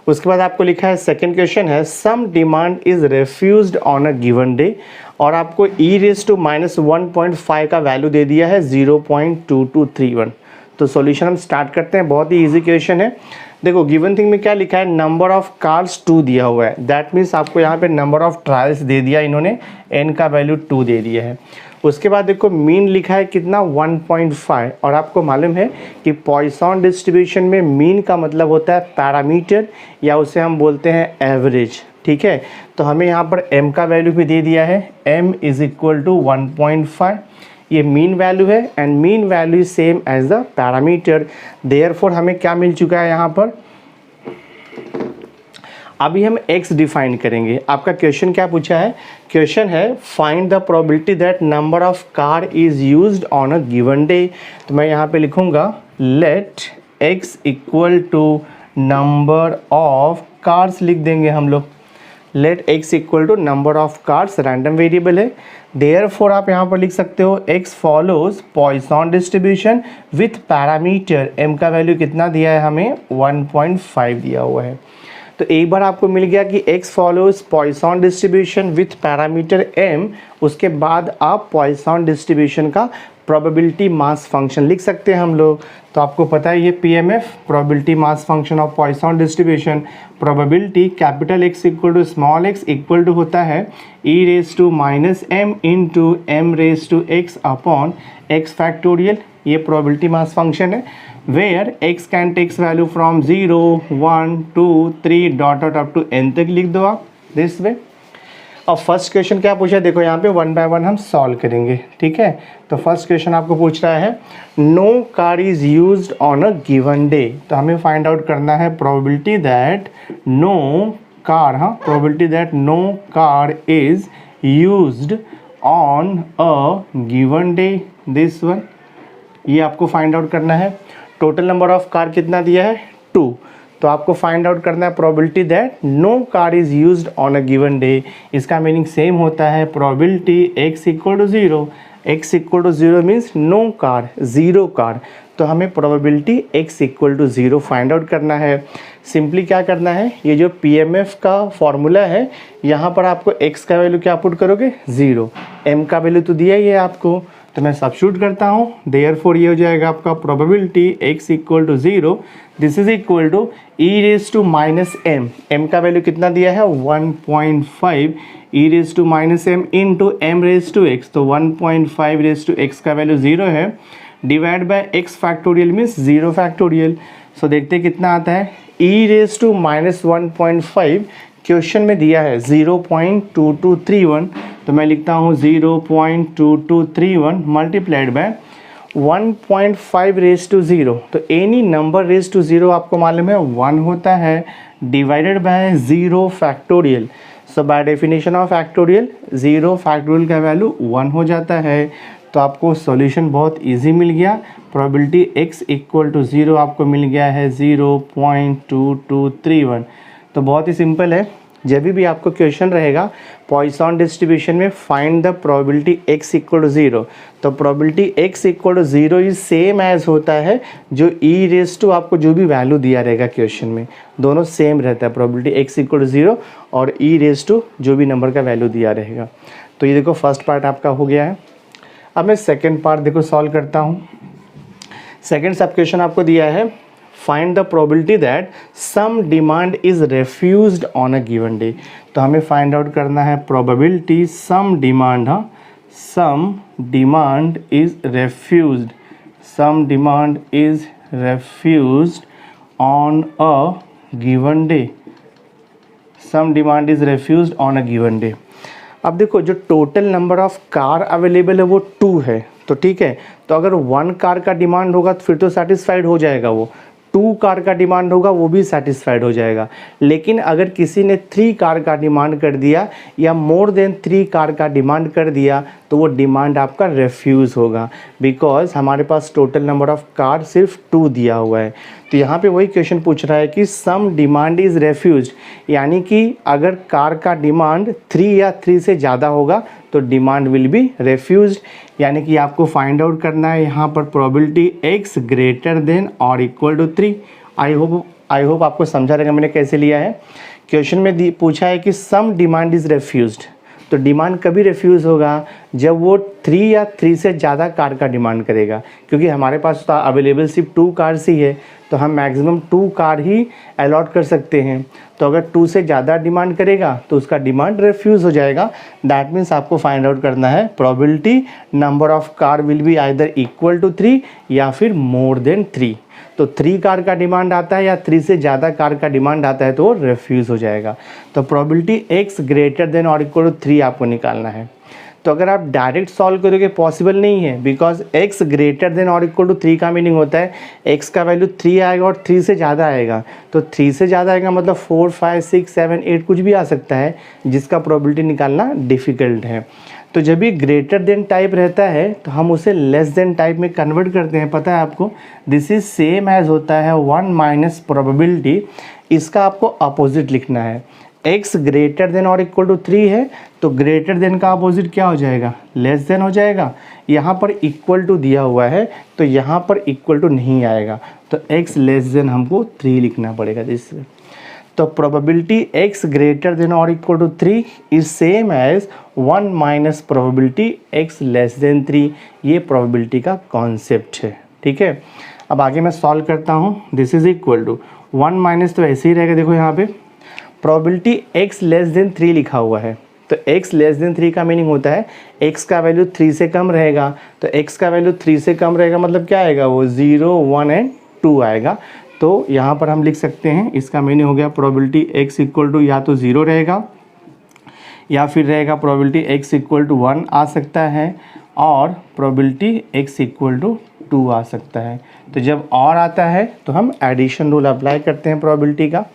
उसके बाद आपको लिखा है सेकंड क्वेश्चन है some demand is refused on a given day, और आपको e⁻1.5 का वैल्यू दे दिया है 0.2231। तो सॉल्यूशन हम स्टार्ट करते हैं, बहुत ही इजी क्वेश्चन है। देखो गिवन थिंग में क्या लिखा है, नंबर ऑफ कार्स 2 दिया हुआ है, दैट मीन्स आपको यहाँ पे नंबर ऑफ ट्रायल्स दे दिया इन्होंने, n का वैल्यू 2 दे दिया है। उसके बाद देखो मीन लिखा है कितना 1.5, और आपको मालूम है कि पॉइसन डिस्ट्रीब्यूशन में मीन का मतलब होता है पैरामीटर, या उसे हम बोलते हैं एवरेज, ठीक है। तो हमें यहाँ पर m का वैल्यू भी दे दिया है, m इज इक्वल टू 1.5, ये मीन वैल्यू है and mean value is same as the parameter, therefore हमें क्या मिल चुका है यहाँ पर। अभी हम x डिफाइन करेंगे। आपका क्वेश्चन क्या पूछा है, क्वेश्चन है find the probability that number of car is used on a given day. तो मैं यहाँ पे लिखूँगा let x equal to number of cars, लिख देंगे हम लोग, let x equal to number of cars, random variable है, देयरफॉर आप यहाँ पर लिख सकते हो x follows Poisson distribution with parameter, m का वैल्यू कितना दिया है हमें 1.5 दिया हुआ है। तो एक बार आपको मिल गया कि x follows Poisson distribution with parameter m, उसके बाद आप पॉइसन डिस्ट्रीब्यूशन का प्रोबेबिलिटी मास फंक्शन लिख सकते हैं हम लोग। तो आपको पता है ये PMF probability mass function of Poisson distribution, probability capital X equal to small x equal to होता है e⁻m into m⁻x upon x factorial, ये प्रोबेबिलिटी मास फंक्शन है, where x can takes value from 0 1 2 3 dot dot up to n तक लिख दो आप this way. और first question क्या पूछा है, देखो यहाँ पे 1 बाय 1 हम सॉल्व करेंगे, ठीक है। तो फर्स्ट क्वेश्चन आपको पूछ रहा है no car is used on a given day, तो हमें फाइंड आउट करना है प्रोबेबिलिटी दैट नो कार, हाँ probability that no car is used on a given day, this one, ये आपको फाइंड आउट करना है। टोटल नंबर ऑफ कार कितना दिया है 2, तो आपको फाइंड आउट करना है probability that no car is used on a given day. इसका मीनिंग सेम होता है probability x equal to 0, x equal to 0 means no car, 0 car, तो हमें probability x equal to 0 find out करना है। Simply क्या करना है, ये जो PMF का फॉर्मूला है, यहाँ पर आपको x का वैल्यू क्या पुट करोगे 0, m का वैल्यू तो दिया ही है आपको, तो मैं सब्स्टिट्यूट करता हूँ, देयरफॉर ये हो जाएगा आपका probability x equal to 0, this is equal to e raise to minus m, m का वैल्यू कितना दिया है 1.5, e raise to minus m into m raise to x, तो 1.5 रेज टू एक्स का वैल्यू 0 है, divide by x factorial means 0 factorial. So देखते हैं कितना आता है, e raise to minus 1.5 question में दिया है 0.2231, तो मैं लिखता हूँ 0.2231 मल्टीप्लाइड बाय 1.5 रेज टू 0, तो एनी नंबर रेज टू 0 आपको मालूम है 1 होता है, divided by 0 factorial. So by definition of factorial 0 factorial का वैल्यू 1 हो जाता है। तो आपको सॉल्यूशन बहुत इजी मिल गया, प्रोबेबिलिटी x इक्वल टू 0 आपको मिल गया है 0.2231। तो बहुत ही सिंपल है, जब भी आपको क्वेश्चन रहेगा पॉइसन डिस्ट्रीब्यूशन में find the probability x equal to 0, तो probability x equal to 0 is same as होता है जो ई रेज टू आपको जो भी वैल्यू दिया रहेगा क्वेश्चन में, दोनों सेम रहता है, प्रोबेबिलिटी x इक्वल टू 0 और ई रेज टू जो भी नंबर का वैल्यू दिया रहेगा। तो ये देखो फर्स्ट पार्ट आपका हो गया है। अब मैं सेकेंड पार्ट देखो सॉल्व करता हूँ। सेकेंड सब क्वेश्चन आपको दिया है, find the probability that some demand is refused on a given day. तो हमें फाइंड आउट करना है प्रोबेबिलिटी सम डिमांड, हाँ some demand is refused, some demand is refused on a given day, some demand is refused on a given day. अब देखो जो total number of car available है वो 2 है, तो ठीक है, तो अगर 1 कार का डिमांड होगा तो फिर तो सेटिस्फाइड हो जाएगा, वो 2 कार का डिमांड होगा वो भी सेटिस्फाइड हो जाएगा। लेकिन अगर किसी ने 3 कार का डिमांड कर दिया या मोर देन 3 कार का डिमांड कर दिया तो वो डिमांड आपका रेफ्यूज़ होगा, बिकॉज हमारे पास टोटल नंबर ऑफ कार सिर्फ 2 दिया हुआ है। तो यहाँ पे वही क्वेश्चन पूछ रहा है कि सम डिमांड इज़ रेफ्यूज्ड, यानी कि अगर कार का डिमांड 3 या 3 से ज़्यादा होगा तो डिमांड विल बी रेफ्यूज्ड, यानी कि आपको फाइंड आउट करना है यहाँ पर प्रोबेबिलिटी x ग्रेटर देन और इक्वल टू 3। आई होप आपको समझा रहेगा मैंने कैसे लिया है। क्वेश्चन में पूछा है कि सम डिमांड इज़ रेफ्यूज्ड, तो डिमांड कभी रिफ्यूज़ होगा जब वो 3 या 3 से ज़्यादा कार का डिमांड करेगा, क्योंकि हमारे पास तो अवेलेबल सिर्फ 2 कार्स ही है, तो हम मैक्सिमम 2 कार ही अलॉट कर सकते हैं। तो अगर 2 से ज़्यादा डिमांड करेगा तो उसका डिमांड रिफ्यूज़ हो जाएगा। दैट मीन्स आपको फाइंड आउट करना है probability number of car will be either equal to 3 या फिर मोर देन 3। तो 3 कार का डिमांड आता है या 3 से ज़्यादा कार का डिमांड आता है तो वो रिफ्यूज़ हो जाएगा। तो प्रोबेबिलिटी x ग्रेटर देन और इक्वल टू 3 आपको निकालना है। तो अगर आप डायरेक्ट सॉल्व करोगे पॉसिबल नहीं है, बिकॉज x ग्रेटर देन और इक्वल टू 3 का मीनिंग होता है x का वैल्यू 3 आएगा और 3 से ज़्यादा आएगा, तो 3 से ज़्यादा आएगा मतलब 4, 5, 6, 7, 8 कुछ भी आ सकता है जिसका प्रोबेबिलिटी निकालना डिफ़िकल्ट है। तो जब भी ग्रेटर देन टाइप रहता है तो हम उसे लेस देन टाइप में कन्वर्ट करते हैं, पता है आपको। दिस इज सेम एज होता है 1 माइनस प्रोबेबिलिटी, इसका आपको अपोजिट लिखना है। x ग्रेटर देन और इक्वल टू 3 है तो ग्रेटर देन का अपोजिट क्या हो जाएगा, लेस देन हो जाएगा। यहाँ पर इक्वल टू दिया हुआ है तो यहाँ पर इक्वल टू नहीं आएगा, तो x लेस देन हमको 3 लिखना पड़ेगा जिससे। तो प्रोबेबिलिटी x ग्रेटर देन और equal to 3 is same as 1 minus probability x less than 3। ये प्रोबेबिलिटी का कॉन्सेप्ट है, ठीक है। अब आगे मैं सॉल्व करता हूँ। This is equal to 1 minus तो ऐसे ही रहेगा, देखो यहाँ पे प्रोबेबिलिटी x लेस देन 3 लिखा हुआ है, तो x लेस देन 3 का मीनिंग होता है x का वैल्यू 3 से कम रहेगा, तो x का वैल्यू 3 से कम रहेगा मतलब क्या आएगा, वो 0, 1 एंड 2 आएगा। तो यहाँ पर हम लिख सकते हैं, इसका मीनिंग हो गया प्रोबेबिलिटी x इक्वल टू या तो 0 रहेगा या फिर रहेगा प्रोबेबिलिटी x इक्वल टू 1 आ सकता है और प्रोबेबिलिटी x इक्वल टू 2 आ सकता है। तो जब और आता है तो हम एडिशन रूल अप्लाई करते हैं प्रोबेबिलिटी का।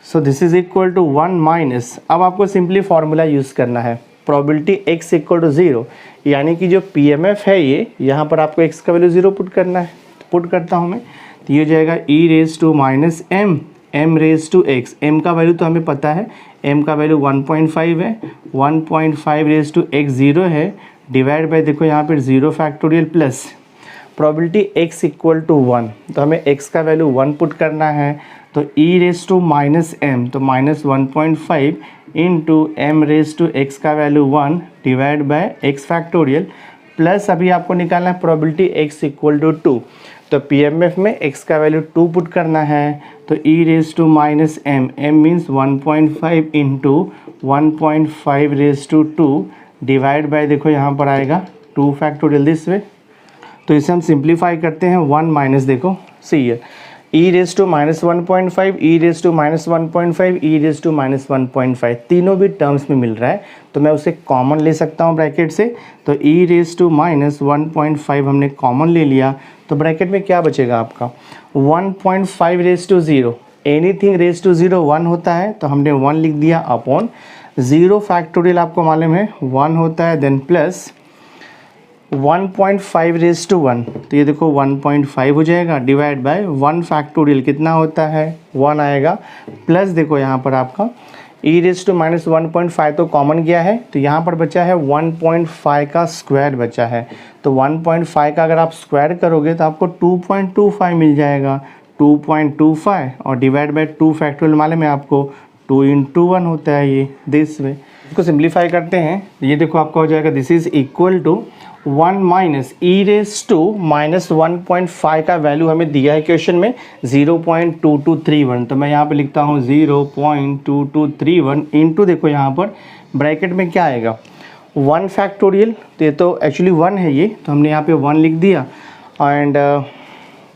So this is equal to 1 minus, अब आपको सिंपली फार्मूला यूज़ करना है, प्रोबेबिलिटी x इक्वल टू 0, यानी कि जो PMF है ये, यहाँ पर आपको x का वैल्यू 0 पुट करना है। तो पुट करता हूँ मैं, तो ये हो जाएगा e raise to minus m, m raise to x, m का वैल्यू तो हमें पता है, m का वैल्यू 1.5 है, 1.5 रेज टू x 0 है, डिवाइड बाय देखो यहाँ पर 0 factorial plus probability x equal to 1, तो हमें x का वैल्यू 1 पुट करना है, तो e raise to minus m, तो minus 1.5 into m raise to x का value 1 divide by x factorial plus अभी आपको निकालना है प्रोबेबिलिटी x इक्वल टू 2। तो PMF में x का वैल्यू 2 पुट करना है, तो e raise to minus m, m means 1.5 into 1.5 raise to 2 divide by, देखो यहाँ पर आएगा 2 फैक्टोरियल दिस वे। तो इसे हम सिंप्लीफाई करते हैं 1 माइनस, देखो सी है e raise to minus 1.5, e raise to minus 1.5, e raise to minus 1.5, तीनों भी टर्म्स में मिल रहा है तो मैं उसे कॉमन ले सकता हूँ ब्रैकेट से। तो e रेज टू माइनस 1.5 हमने कॉमन ले लिया, तो ब्रैकेट में क्या बचेगा आपका 1.5 raise to 0, anything raise to 0 1 होता है, तो हमने 1 लिख दिया अपॉन 0 फैक्टोरियल आपको मालूम है 1 होता है, देन प्लस 1.5 रेज टू 1, तो ये देखो 1.5 हो जाएगा, डिवाइड बाय 1 फैक्टोरियल कितना होता है 1 आएगा, प्लस देखो यहाँ पर आपका e रेज टू माइनस 1.5 तो कॉमन गया है, तो यहाँ पर बचा है 1.5 का स्क्वायर बचा है। तो 1.5 का अगर आप स्क्वायर करोगे तो आपको 2.25 मिल जाएगा, 2.25 और डिवाइड बाय 2 फैक्टोरियल मालूम है आपको 2 इंटू 1 होता है ये दिस वे। इसको सिंप्लीफाई करते हैं, ये देखो आपका हो जाएगा this is equal to 1 minus e raise to minus 1.5 का वैल्यू हमें दिया है क्वेश्चन में 0.2231, तो मैं यहाँ पे लिखता हूँ 0.2231 इंटू, देखो यहाँ पर ब्रैकेट में क्या आएगा 1 फैक्टोरियल, तो ये तो एक्चुअली 1 है ये, तो हमने यहाँ पे 1 लिख दिया एंड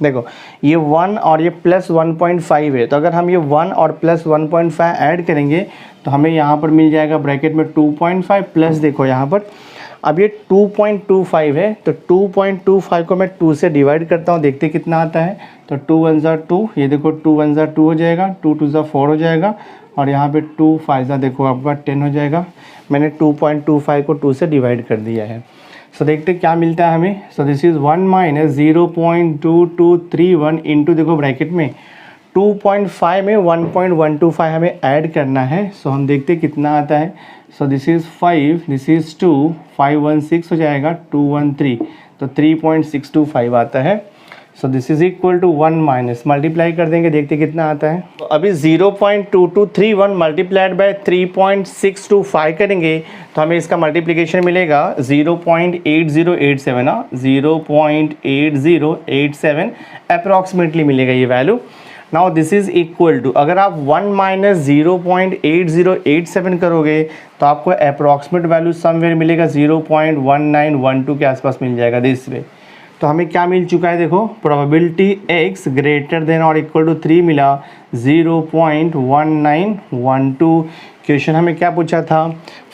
देखो ये 1 और ये प्लस 1.5 है, तो अगर हम ये 1 और प्लस 1.5 ऐड करेंगे तो हमें यहाँ पर मिल जाएगा ब्रैकेट में 2.5 प्लस, देखो यहाँ पर अब ये 2.25 है, तो 2.25 को मैं 2 से डिवाइड करता हूँ, देखते कितना आता है, तो 2 1 ज़ा 2, ये देखो 2 1 ज़ा 2 हो जाएगा, 2 2 ज़ा 4 हो जाएगा और यहाँ पे 2 5 ज़ा देखो आपका 10 हो जाएगा। मैंने 2.25 को 2 से डिवाइड कर दिया है। सो देखते क्या मिलता है हमें। So this is 1 minus 0.2231 into, देखो ब्रैकेट में 2.5 में 1.125 हमें ऐड करना है। सो हम देखते कितना आता है। So this is 5, this is 2, 5 1 6 हो जाएगा, 2 1 3, तो 3.625 आता है। So this is equal to 1 minus, multiply कर देंगे, देखते कितना आता है। तो अभी 0.2231 मल्टीप्लाइड बाय 3.625 करेंगे तो हमें इसका मल्टीप्लिकेशन मिलेगा 0.8087 ना, 0.8087 अप्रॉक्सीमेटली मिलेगा ये value. Now this is equal to, अगर आप 1 माइनस 0.8087 करोगे तो आपको अप्रॉक्सीमेट वैल्यू समवेयर मिलेगा 0.1912 के आसपास मिल जाएगा दिस वे। तो हमें क्या मिल चुका है, देखो प्रोबेबिलिटी x ग्रेटर देन और इक्वल टू 3 मिला, 0.1912। क्वेश्चन हमें क्या पूछा था,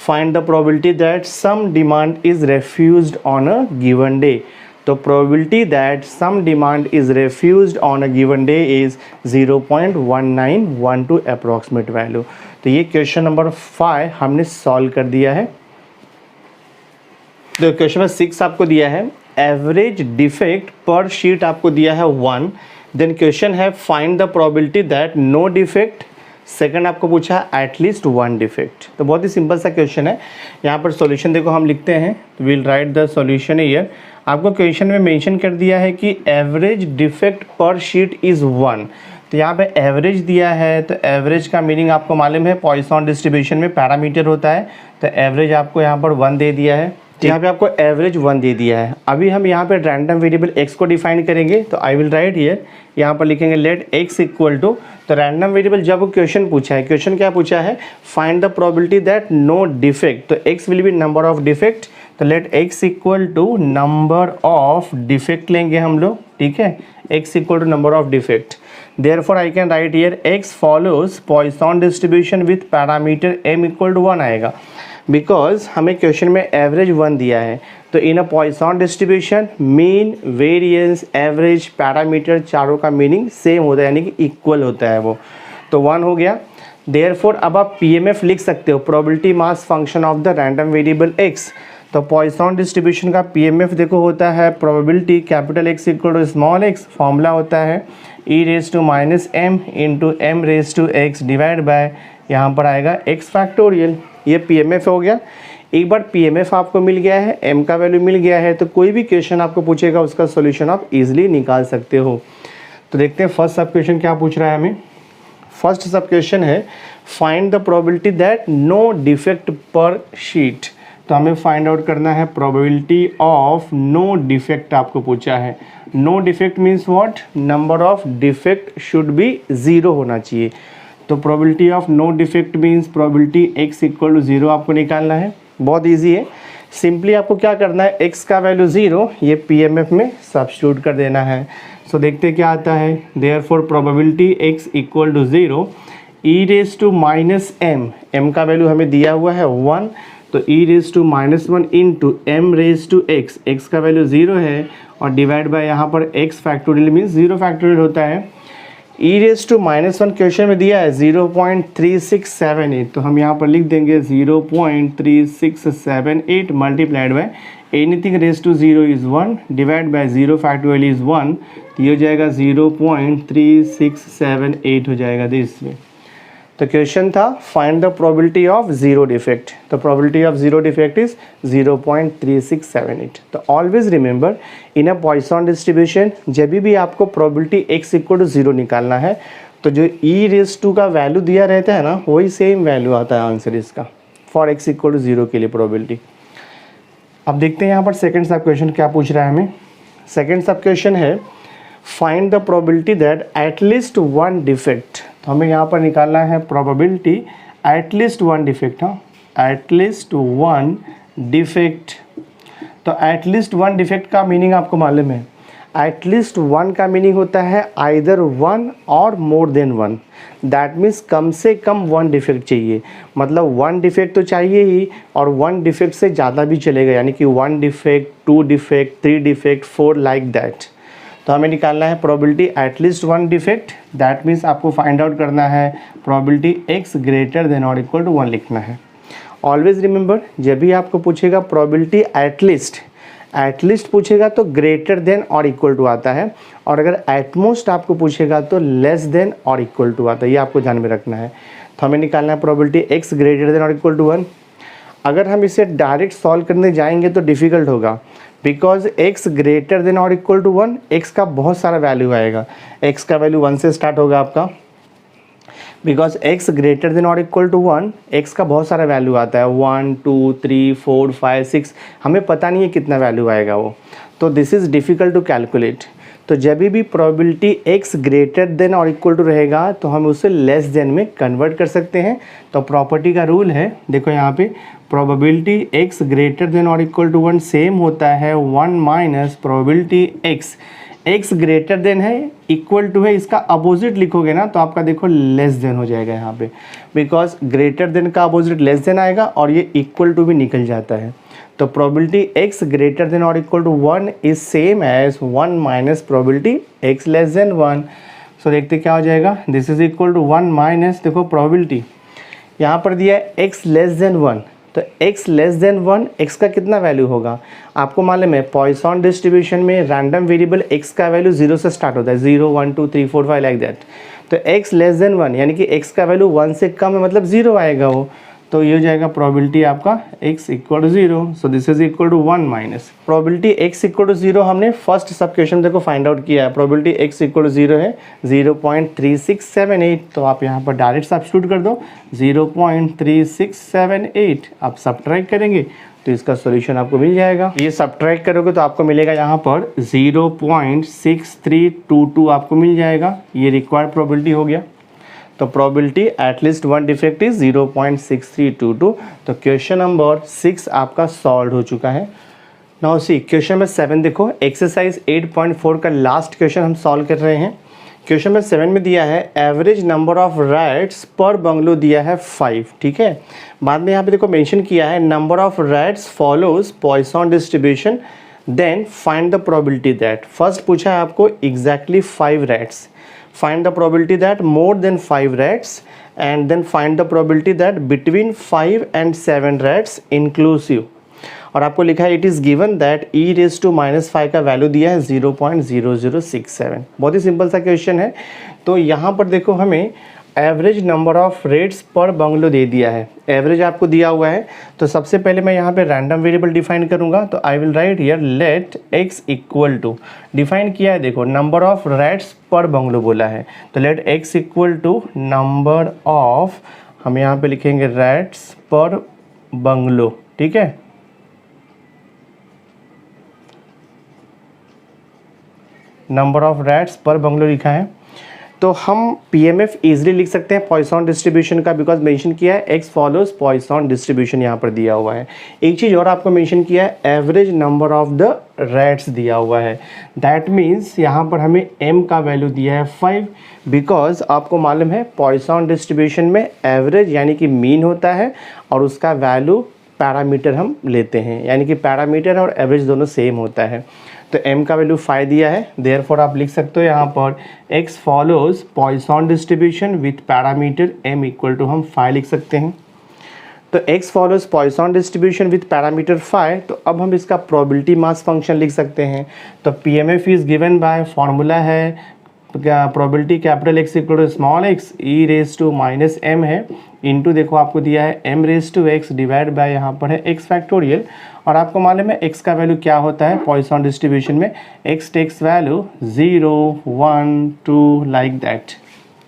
find the probability that some demand is refused on a given day. तो probability that some demand is refused on a given day is 0.1912 approximate value. तो ये question number 5 हमने सॉल्व कर दिया है। तो क्वेश्चन नंबर 6 आपको दिया है, एवरेज डिफेक्ट पर शीट आपको दिया है 1। देन क्वेश्चन है find the probability that no defect, second आपको पूछा है एटलीस्ट 1 डिफेक्ट। तो बहुत ही सिंपल सा क्वेश्चन है। यहाँ पर सॉल्यूशन देखो हम लिखते हैं, will write the solution here. आपको क्वेश्चन में मेंशन कर दिया है कि average defect per sheet is 1। तो यहाँ पे एवरेज दिया है, तो एवरेज का मीनिंग आपको मालूम है पॉइसन डिस्ट्रीब्यूशन में पैरामीटर होता है। तो एवरेज आपको यहाँ पर 1 दे दिया है, तो यहाँ पे आपको एवरेज 1 दे दिया है। अभी हम यहाँ पे रैंडम वेरिएबल x को डिफाइन करेंगे, तो आई विल राइट हियर, यहाँ पर लिखेंगे लेट x इक्वल टू, तो रैंडम वेरिएबल जब क्वेश्चन पूछा है, क्वेश्चन क्या पूछा है, find the probability that no defect, तो x will be number of defect, तो let x equal to number of defect लेंगे हम लोग, ठीक है, x equal to number of defect. Therefore I can write here x follows Poisson distribution with parameter m equal to 1 आएगा, because हमें question में average 1 दिया है। तो in a Poisson distribution mean, variance, average, parameter चारों का meaning same होता है, यानी कि इक्वल होता है वो। तो 1 हो गया। देयरफॉर अब आप PMF लिख सकते हो, probability mass function of the random variable x। तो पॉइसन डिस्ट्रीब्यूशन का PMF देखो होता है probability capital X equal to small x, formula होता है e raise to minus m into m raise to x divide by, यहाँ पर आएगा x फैक्टोरियल। ये PMF हो गया। एक बार PMF आपको मिल गया है, m का वैल्यू मिल गया है, तो कोई भी क्वेश्चन आपको पूछेगा उसका सॉल्यूशन आप इजीली निकाल सकते हो। तो देखते हैं फर्स्ट सब क्वेश्चन क्या पूछ रहा है हमें। फर्स्ट सब क्वेश्चन है find the probability that no defect per sheet. तो हमें फाइंड आउट करना है प्रोबेबिलिटी ऑफ नो डिफेक्ट आपको पूछा है। No defect means what, number of defect should be 0 होना चाहिए। तो probability of no defect means probability x equal to 0 आपको निकालना है। बहुत ईजी है, सिंपली आपको क्या करना है, x का वैल्यू 0 ये PMF में सब्स्टिट्यूट कर देना है। सो देखते क्या आता है, therefore probability x equal to 0 e raise to minus m का वैल्यू हमें दिया हुआ है 1, तो e raise to minus 1 into m raise to x का वैल्यू 0 है और डिवाइड बाय यहाँ पर x फैक्टोरियल मीन्स 0 फैक्टोरियल होता है। e raise to minus 1 question में दिया है 0.3678, तो हम यहाँ पर लिख देंगे 0.3678 multiplied by anything raise to 0 is 1 divide by 0 factorial is 1, तो ये हो जाएगा 0.3678 हो जाएगा दिस में। तो क्वेश्चन था find the probability of zero defect, तो probability of zero defect is 0.3678। तो always remember in a Poisson distribution जब भी आपको प्रोबेबिलिटी x इक्वल टू 0 निकालना है तो जो e रेज टू का वैल्यू दिया रहता है ना वही सेम वैल्यू आता है आंसर इसका फॉर x इक्वल टू 0 के लिए प्रोबेबिलिटी। अब देखते हैं यहाँ पर सेकेंड सब क्वेश्चन क्या पूछ रहा है हमें। सेकेंड सब क्वेश्चन है find the probability that at least one defect, तो हमें यहाँ पर निकालना है प्रोबेबिलिटी एटलीस्ट वन डिफेक्ट। हाँ, एटलीस्ट वन डिफेक्ट, तो एटलीस्ट वन डिफेक्ट का मीनिंग आपको मालूम है। एटलीस्ट वन का मीनिंग होता है either one or more than one, that means कम से कम वन डिफेक्ट चाहिए, मतलब वन डिफेक्ट तो चाहिए ही और वन डिफेक्ट से ज़्यादा भी चलेगा, यानी कि one defect, two defect, three defect, four, like that. तो हमें निकालना है probability at least one defect, that means आपको फाइंड आउट करना है प्रोबेबिलिटी x ग्रेटर देन और इक्वल टू 1 लिखना है। ऑलवेज रिमेंबर जब भी आपको पूछेगा प्रोबेबिलिटी एटलीस्ट पूछेगा तो ग्रेटर देन और इक्वल टू आता है, और अगर एटमोस्ट आपको पूछेगा तो लेस देन और इक्वल टू आता है, ये आपको ध्यान में रखना है। तो हमें निकालना है प्रोबेबिलिटी x ग्रेटर देन और इक्वल टू 1। अगर हम इसे डायरेक्ट सॉल्व करने जाएंगे तो डिफ़िकल्ट होगा, बिकॉज x ग्रेटर देन और इक्वल टू 1, x का बहुत सारा वैल्यू आएगा, x का वैल्यू 1 से स्टार्ट होगा आपका, बिकॉज x ग्रेटर देन और इक्वल टू 1, x का बहुत सारा वैल्यू आता है 1 2 3 4 5 6, हमें पता नहीं है कितना वैल्यू आएगा वो, तो this is difficult to calculate. तो जब भी प्रोबेबिलिटी x ग्रेटर देन और इक्वल टू रहेगा तो हम उसे लेस देन में कन्वर्ट कर सकते हैं। तो प्रॉपर्टी का रूल है, देखो यहाँ पे प्रोबेबिलिटी x ग्रेटर देन और इक्वल टू 1 सेम होता है 1 minus probability x greater then है, इक्वल टू है, इसका अपोजिट लिखोगे ना तो आपका देखो लेस देन हो जाएगा यहाँ पे, बिकॉज ग्रेटर देन का अपोजिट लेस देन आएगा और ये इक्वल टू भी निकल जाता है। तो प्रोबेबिलिटी x ग्रेटर देन और equal to 1 is same as 1 minus probability x less than 1। So देखते क्या हो जाएगा, this is equal to 1 minus, देखो प्रोबेबिलिटी यहाँ पर दिया है x लेस देन 1, तो x लेस देन 1, x का कितना वैल्यू होगा आपको मालूम है, पॉइसन डिस्ट्रीब्यूशन में रैंडम वेरिएबल x का वैल्यू 0 से स्टार्ट होता है, 0 1 2 3 4 5 लाइक दैट। तो x लेस देन 1 यानी कि x का वैल्यू 1 से कम है, मतलब 0 आएगा वो, तो ये हो जाएगा प्रोबेबिलिटी आपका x equal to 0। So this is equal to 1 minus probability x equal to 0 हमने फर्स्ट सब क्वेश्चन देखो फाइंड आउट किया है, प्रोबेबिलिटी x इक्वल टू 0 है 0.3678, तो आप यहाँ पर डायरेक्ट सब्स्टिट्यूट कर दो 0.3678, आप सब्ट्रैक्ट करेंगे तो इसका सॉल्यूशन आपको मिल जाएगा। ये सब्ट्रैक्ट करोगे तो आपको मिलेगा यहाँ पर 0.6322 आपको मिल जाएगा, ये रिक्वायर्ड प्रोबेबिलिटी हो गया। तो probability at least one defect is 0.6322। तो क्वेश्चन नंबर 6 आपका सॉल्व हो चुका है। नाउ सी क्वेश्चन नंबर 7 देखो, एक्सरसाइज 8.4 का लास्ट क्वेश्चन हम सॉल्व कर रहे हैं। क्वेश्चन नंबर 7 में दिया है average number of rats per bungalow दिया है 5, ठीक है। बाद में यहाँ पे देखो मेंशन किया है number of rats follows Poisson distribution, then find the probability that. First पूछा है आपको exactly 5 rats, find the probability that more than 5 rats, and then find the probability that between 5 and 7 rats inclusive। और आपको लिखा है it is given that e raise to -5 का वैल्यू दिया है 0.0067। बहुत ही सिंपल सा क्वेश्चन है। तो यहाँ पर देखो हमें एवरेज नंबर ऑफ रेट्स पर बंगलो दे दिया है, एवरेज आपको दिया हुआ है। तो सबसे पहले मैं यहाँ पे रैंडम वेरिएबल डिफाइन करूँगा, तो I will write here let x equal to, define किया है देखो number of rats per bungalow बोला है, तो let x equal to number of, हम यहाँ पे लिखेंगे रैट्स पर बंगलो, ठीक है। Number of rats per bungalow लिखा है, तो हम पीएमएफ इजीली लिख सकते हैं पॉइसन डिस्ट्रीब्यूशन का, बिकॉज मेंशन किया है एक्स फॉलोज पॉइसन डिस्ट्रीब्यूशन यहाँ पर दिया हुआ है। एक चीज़ और आपको मेंशन किया है, average number of the rats दिया हुआ है। दैट मीन्स यहाँ पर हमें एम का वैल्यू दिया है 5, बिकॉज आपको मालूम है पॉइसन डिस्ट्रीब्यूशन में एवरेज यानी कि मीन होता है और उसका वैल्यू पैरामीटर हम लेते हैं, यानी कि पैरामीटर और एवरेज दोनों सेम होता है। तो m का वैल्यू 5 दिया है, देयरफॉर आप लिख सकते हो यहाँ पर x follows Poisson distribution with parameter m equal to हम 5 लिख सकते हैं। तो x follows Poisson distribution with parameter 5, तो अब हम इसका प्रोबेबिलिटी मास फंक्शन लिख सकते हैं। तो PMF is given by formula है probability capital X equal to small x e raise to minus m है, इनटू देखो आपको दिया है m raise to x divide by यहाँ पर है x फैक्टोरियल। और आपको मालूम है x का वैल्यू क्या होता है पॉइसन डिस्ट्रीब्यूशन में, x takes value 0 1 2 like that,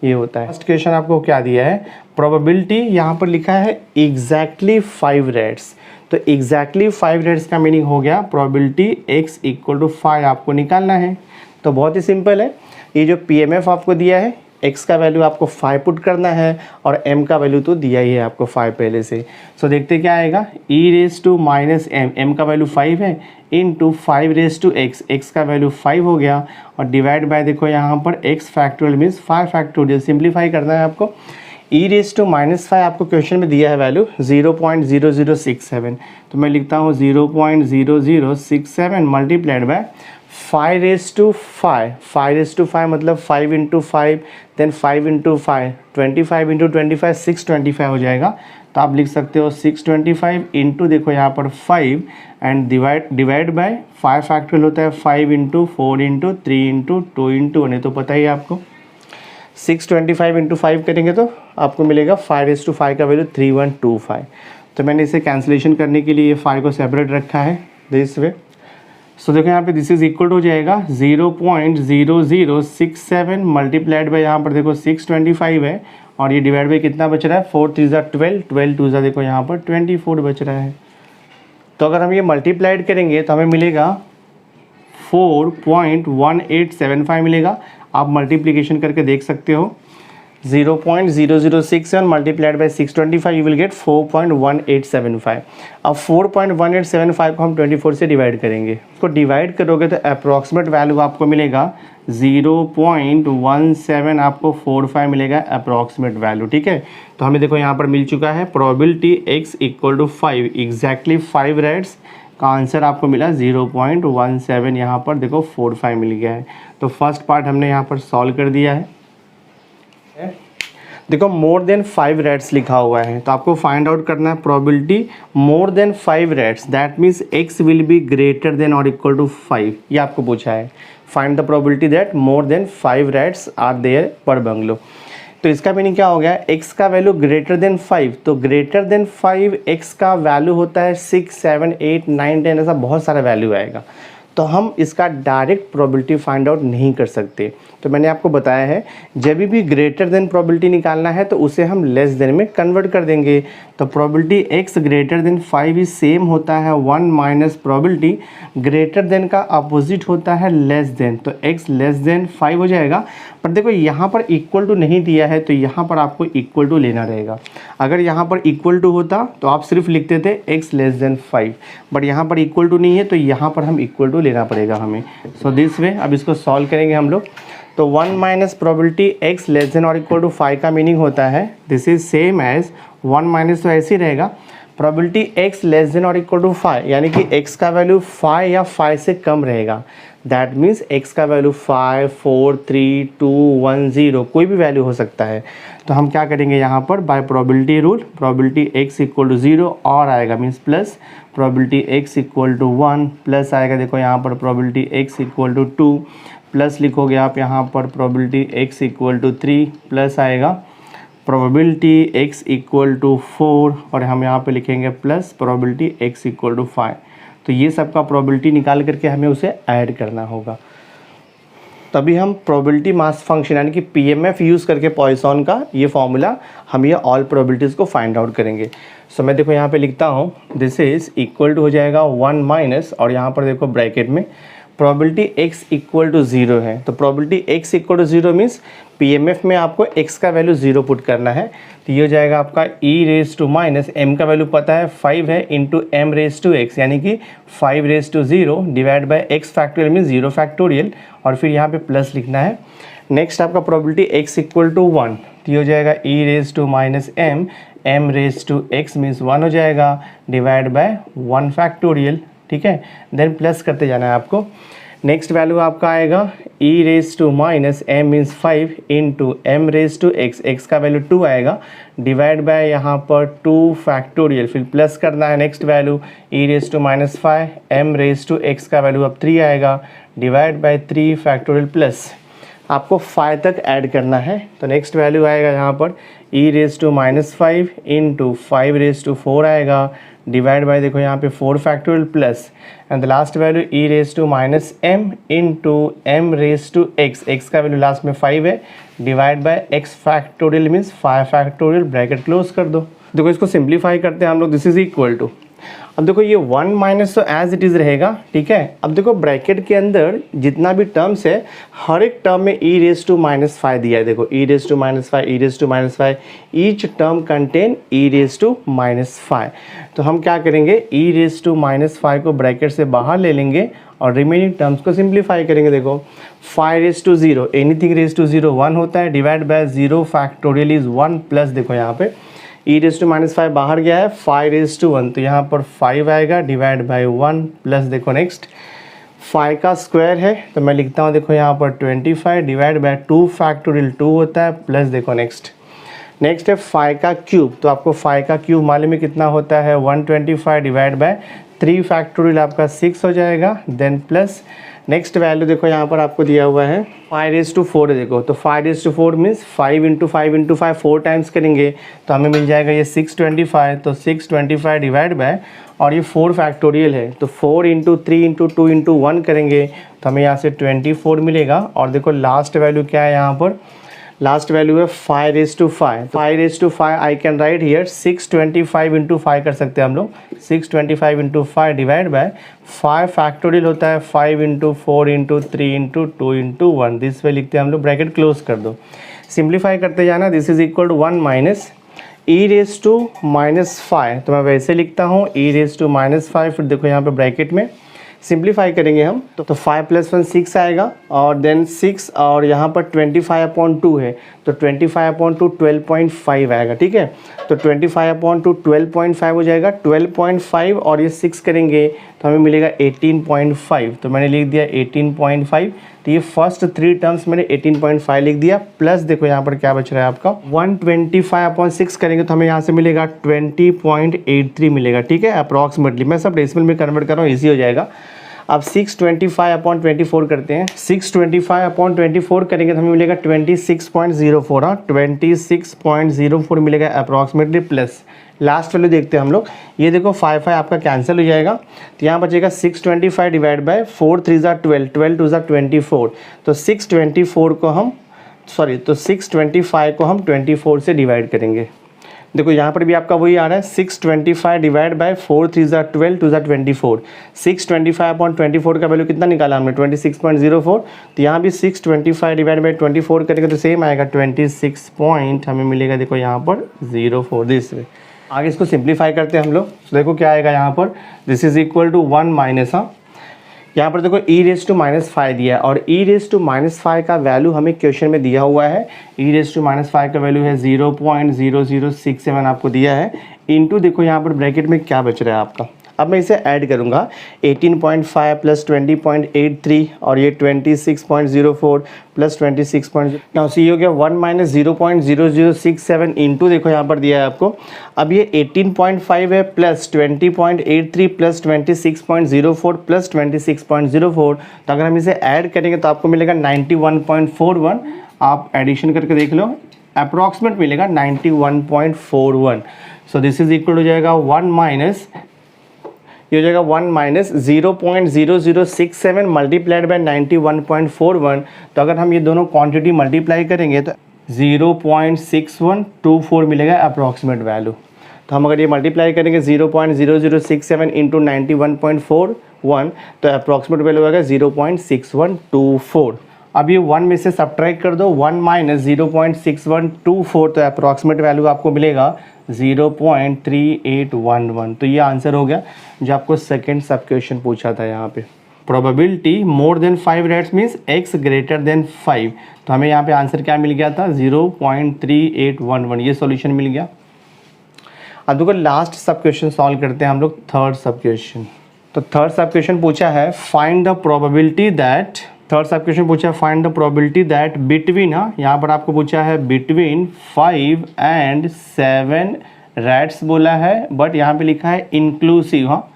ये होता है। फर्स्ट क्वेश्चन आपको क्या दिया है, प्रोबेबिलिटी यहाँ पर लिखा है एग्जैक्टली 5 रैट्स। तो एग्जैक्टली 5 रैट्स का मीनिंग हो गया प्रोबेबिलिटी x इक्वल टू 5 आपको निकालना है। तो बहुत ही सिंपल है, ये जो PMF आपको दिया है x का वैल्यू आपको 5 पुट करना है और m का वैल्यू तो दिया ही है आपको 5 पहले से। सो देखते क्या आएगा, e raise to minus m का वैल्यू 5 है, इनटू 5 रेज टू x का वैल्यू 5 हो गया और डिवाइड बाय देखो यहाँ पर x factorial means 5 factorial, simplify करना है आपको। e रेज टू माइनस 5 आपको क्वेश्चन में दिया है वैल्यू 0.0067, तो मैं लिखता हूँ 0.0067 मल्टीप्लाइड बाय 5 रेज टू 5 मतलब 5 इंटू 5 देन 5 इंटू 5 25 इंटू 25 625 हो जाएगा। तो आप लिख सकते हो 625 इंटू देखो यहाँ पर 5 एंड डिवाइड बाय 5 फैक्टोरियल होता है 5 इंटू 4 इंटू 3 इंटू 2 इंटू 1 है, तो पता ही है आपको 625 इंटू 5 करेंगे तो आपको मिलेगा 5 रेज टू 5 का वैल्यू 3125। तो मैंने इसे कैंसिलेशन करने के लिए 5 को सेपरेट रखा है दिस वे। सो देखो यहाँ पे दिस इज इक्वल हो जाएगा 0.0067 मल्टीप्लाइड बाय यहाँ पर देखो 625 है और ये डिवाइड बाय कितना बच रहा है 4 3 12 12 2 देखो यहाँ पर 24 बच रहा है। तो अगर हम ये मल्टीप्लाइड करेंगे तो हमें मिलेगा 4.1875 मिलेगा। आप मल्टीप्लिकेशन करके देख सकते हो 0.0067 multiplied by 625 you will get 4.1875। अब 4.1875 को हम 24 से डिवाइड करेंगे, उसको डिवाइड करोगे तो अप्रॉक्सीमेट वैल्यू आपको मिलेगा 0.17 आपको 45 मिलेगा अप्रॉक्सीमेट वैल्यू, ठीक है। तो हमें देखो यहाँ पर मिल चुका है probability x equal to 5, exactly 5 rats का आंसर आपको मिला 0.17, यहाँ पर देखो 45 मिल गया है। तो फर्स्ट पार्ट हमने यहाँ पर सॉल्व कर दिया है। देखो मोर देन 5 रैट्स लिखा हुआ है, तो आपको फाइंड आउट करना है probability more than 5 rats, that means x will be greater than और इक्वल टू 5, ये आपको पूछा है। Find the probability that more than 5 rats are there per bungalow. तो इसका मीनिंग क्या हो गया, x का वैल्यू ग्रेटर देन 5, तो ग्रेटर देन 5 x का वैल्यू होता है 6 7 8 9 10, ऐसा बहुत सारा वैल्यू आएगा। तो हम इसका डायरेक्ट प्रोबेबिलिटी फाइंड आउट नहीं कर सकते। तो मैंने आपको बताया है जब भी ग्रेटर देन प्रोबेबिलिटी निकालना है तो उसे हम लेस देन में कन्वर्ट कर देंगे। तो probability x greater then 5 is same होता है 1 माइनस प्रोबेबिलिटी ग्रेटर देन का अपोजिट होता है लेस देन, तो x लेस देन 5 हो जाएगा। पर देखो यहाँ पर इक्वल टू नहीं दिया है तो यहाँ पर आपको इक्वल टू लेना रहेगा। अगर यहाँ पर इक्वल टू होता तो आप सिर्फ लिखते थे x लेस देन 5, बट यहाँ पर इक्वल टू नहीं है तो यहाँ पर हम इक्वल टू लेना पड़ेगा हमें। सो दिस वे अब इसको सॉल्व करेंगे हम लोग। तो 1 minus probability x less than और इक्वल टू 5 का मीनिंग होता है this is same as 1 minus, तो ऐसे ही रहेगा प्रोबेबिलिटी x लेस देन और इक्वल टू 5, यानी कि x का वैल्यू 5 या 5 से कम रहेगा। दैट मीन्स x का वैल्यू 5 4 3 2 1 0 कोई भी वैल्यू हो सकता है। तो हम क्या करेंगे यहाँ पर by probability rule, probability x equal to 0 और आएगा means plus probability x equal to 1 plus आएगा देखो यहाँ पर probability x equal to 2 plus लिखोगे आप यहाँ पर probability x equal to 3 plus आएगा प्रोबेबिलिटी x इक्वल टू 4 और हम यहाँ पे लिखेंगे plus probability x equal to 5। तो ये सब का प्रोबेबिलिटी निकाल करके हमें उसे ऐड करना होगा, तभी हम प्रोबेबिलिटी मास फंक्शन यानी कि PMF यूज़ करके पॉइसन का ये फॉर्मूला हम ये ऑल प्रोबेबिलिटीज़ को फाइंड आउट करेंगे। सो मैं देखो यहाँ पे लिखता हूँ दिस इज इक्वल टू हो जाएगा 1 माइनस और यहाँ पर देखो ब्रैकेट में प्रोबेबिलिटी x इक्वल टू 0 है, तो probability x equal to 0 means PMF में आपको x का वैल्यू 0 पुट करना है। तो ये हो जाएगा आपका e raise to minus m का वैल्यू पता है 5 है into m raise to x, यानी कि 5 raise to 0 divide by x factorial means 0 factorial, और फिर यहाँ पे प्लस लिखना है। नेक्स्ट आपका प्रोबेबिलिटी x इक्वल टू 1, तो ये हो जाएगा e raise to minus m raise to x means 1 हो जाएगा डिवाइड बाय 1 फैक्टोरियल, ठीक है। देन प्लस करते जाना है आपको। नेक्स्ट वैल्यू आपका आएगा e raise to minus m means 5 into m raise to x, x का वैल्यू 2 आएगा डिवाइड बाय यहाँ पर 2 फैक्टोरियल, फिर प्लस करना है। Next value e raise to minus 5 m raise to x का वैल्यू अब 3 आएगा डिवाइड बाय 3 फैक्टोरियल प्लस आपको 5 तक ऐड करना है। तो नेक्स्ट वैल्यू आएगा यहाँ पर e raise to minus 5 into 5 raise to 4 आएगा डिवाइड बाय देखो यहाँ पे 4 factorial plus, and the last value e raise to minus m into m raise to x, x का वैल्यू लास्ट में 5 है divide by x factorial means 5 factorial, bracket close कर दो। देखो इसको सिंप्लीफाई करते हैं हम लोग, दिस इज इक्वल टू, अब देखो ये 1 माइनस तो एज इट इज़ रहेगा, ठीक है। अब देखो ब्रैकेट के अंदर जितना भी टर्म्स है हर एक टर्म में e रेज टू माइनस 5 दिया है। देखो e raise to minus 5, e raise to minus 5, each term contain e raise to minus 5। तो हम क्या करेंगे, e रेज टू माइनस 5 को ब्रैकेट से बाहर ले लेंगे और रिमेनिंग टर्म्स को सिंप्लीफाई करेंगे। देखो 5 raise to 0, anything raise to 0 1 होता है divide by 0 factorial is 1 plus, देखो यहाँ पे e रेज टू माइनस 5 बाहर गया है 5 रेज टू 1, तो यहाँ पर 5 आएगा डिवाइड बाय 1 प्लस, देखो नेक्स्ट 5 का स्क्वायर है तो मैं लिखता हूँ देखो यहाँ पर 25 डिवाइड बाय 2 फैक्टोरियल 2 होता है प्लस, देखो नेक्स्ट है 5 का क्यूब, तो आपको 5 का क्यूब मालूम में कितना होता है 125 डिवाइड बाय 3 फैक्टोरियल आपका 6 हो जाएगा, देन प्लस नेक्स्ट वैल्यू देखो यहाँ पर आपको दिया हुआ है 5 रेज टू 4 है। देखो तो 5 raise to 4 means 5 into 5 into 5 4 times करेंगे तो हमें मिल जाएगा ये 625, तो 625 डिवाइड बाय, और ये 4 फैक्टोरियल है तो 4 इंटू 3 इंटू 2 इंटू 1 करेंगे तो हमें यहाँ से 24 मिलेगा। और देखो लास्ट वैल्यू क्या है यहाँ पर, लास्ट वैल्यू है 5 raise to 5, 5 raise to 5 I can write here 625 into 5 कर सकते हैं हम लोग, 625 इंटू 5 डिवाइड बाय 5 फैक्टोरियल होता है 5 into 4 into 3 into 2 into 1, this way लिखते हैं हम लोग, ब्रैकेट क्लोज कर दो, सिंप्लीफाई करते जाना। This is equal to 1 minus e raise to minus 5, तो मैं वैसे लिखता हूँ e रेज टू माइनस 5, फिर देखो यहाँ पे ब्रैकेट में सिंप्लीफाई करेंगे हम तो 5 प्लस 1 6 आएगा, और देन 6 और यहाँ पर 25/2 है तो 25/2 12.5 आएगा, ठीक है। तो 25/2 12.5 हो जाएगा, 12.5 और ये 6 करेंगे तो हमें मिलेगा 18.5, तो मैंने लिख दिया 18.5। तो ये फर्स्ट 3 टर्म्स मैंने 18.5 लिख दिया, प्लस देखो यहाँ पर क्या बच रहा है आपका 125/6 करेंगे तो हमें यहाँ से मिलेगा 20.83 मिलेगा, ठीक है अप्रॉक्सीमेटली। मैं सब डेसिमल में कन्वर्ट कर रहा हूँ, ईजी हो जाएगा। अब 625/24 करते हैं, 625/24 करेंगे तो हमें मिलेगा 26.04, हाँ 26.04 मिलेगा अप्रॉक्सीमेटली, प्लस लास्ट वैल्यू देखते हैं हम लोग। ये देखो 5 आपका कैंसिल हो जाएगा तो यहाँ बचेगा 625 डिवाइड बाय 4 3 ज़ा 12, 12 2 ज़ा 24, तो 625 को हम 24 से डिवाइड करेंगे। देखो यहाँ पर भी आपका वही आ रहा है 625 डिवाइड बाय 4 3 ज़ा 12 2 ज़ा 24, 625/24 का वैल्यू कितना निकाला हमने 26.04, तो यहाँ भी 625 डिवाइड बाय 24 करेंगे तो सेम आएगा 26 पॉइंट, हमें मिलेगा देखो यहाँ पर 04, दिस वे। आगे इसको सिंप्लीफाई करते हैं हम लोग, तो देखो क्या आएगा यहाँ पर, this is equal to 1 minus, हाँ यहाँ पर देखो e रेज टू माइनस 5 दिया है, और e रेज टू माइनस 5 का वैल्यू हमें क्वेश्चन में दिया हुआ है, e रेज टू माइनस 5 का वैल्यू है 0.0067 आपको दिया है, इनटू देखो यहाँ पर ब्रैकेट में क्या बच रहा है आपका। अब मैं इसे ऐड करूँगा 18.5 प्लस 20.83 और ये 26.04 प्लस 26. नाउ सी हो गया 1 माइनस 0.0067 इंटू देखो यहाँ पर दिया है आपको। अब ये 18.5 है प्लस 20.83 प्लस 26.04 प्लस 26.04, तो अगर हम इसे ऐड करेंगे तो आपको मिलेगा 91.41। आप एडिशन करके देख लो, अप्रॉक्सीमेट मिलेगा 91.41। सो दिस इज इक्वल हो जाएगा 1 माइनस, ये हो जाएगा 1 माइनस 0.0067 मल्टीप्लाइड बाय 91.41। तो अगर हम ये दोनों क्वांटिटी मल्टीप्लाई करेंगे तो 0.6124 मिलेगा अप्रॉक्सीमेट वैल्यू। तो हम अगर ये मल्टीप्लाई करेंगे 0.0067 इंटू 91.41 1, तो अप्रॉक्सीमेट वैल्यू आएगा 0.6124। अब ये 1 में से सब्ट्रैक्ट कर दो, 1 माइनस 0.6124, तो अप्रॉक्सीमेट वैल्यू आपको मिलेगा 0.3811। तो ये आंसर हो गया जो आपको सेकेंड सब क्वेश्चन पूछा था यहाँ पे। Probability more than 5 rats means x greater then 5, तो हमें यहाँ पे आंसर क्या मिल गया था 0.3811, ये सॉल्यूशन मिल गया। अब देखो लास्ट सब क्वेश्चन सॉल्व करते हैं हम लोग, थर्ड सब क्वेश्चन। तो थर्ड सब क्वेश्चन पूछा है find the probability that, third सब क्वेश्चन पूछा है find the probability that between, यहाँ पर आपको पूछा है बिटवीन 5 and 7 रैट्स बोला है, बट यहाँ पे लिखा है इंक्लूसिव, हाँ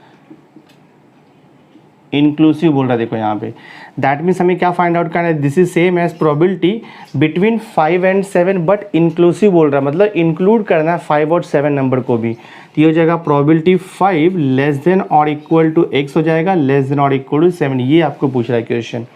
इंक्लूसिव बोल रहा है देखो यहाँ पे। दैट मीन्स हमें क्या फाइंड आउट करना है, this is same as probability between 5 and 7 but inclusive बोल रहा है, मतलब इंक्लूड करना है 5 और 7 नंबर को भी। तो ये हो जाएगा प्रोबेबिलिटी 5 लेस देन और इक्वल टू x हो जाएगा, लेस देन और इक्वल टू 7, ये आपको पूछ रहा है क्वेश्चन।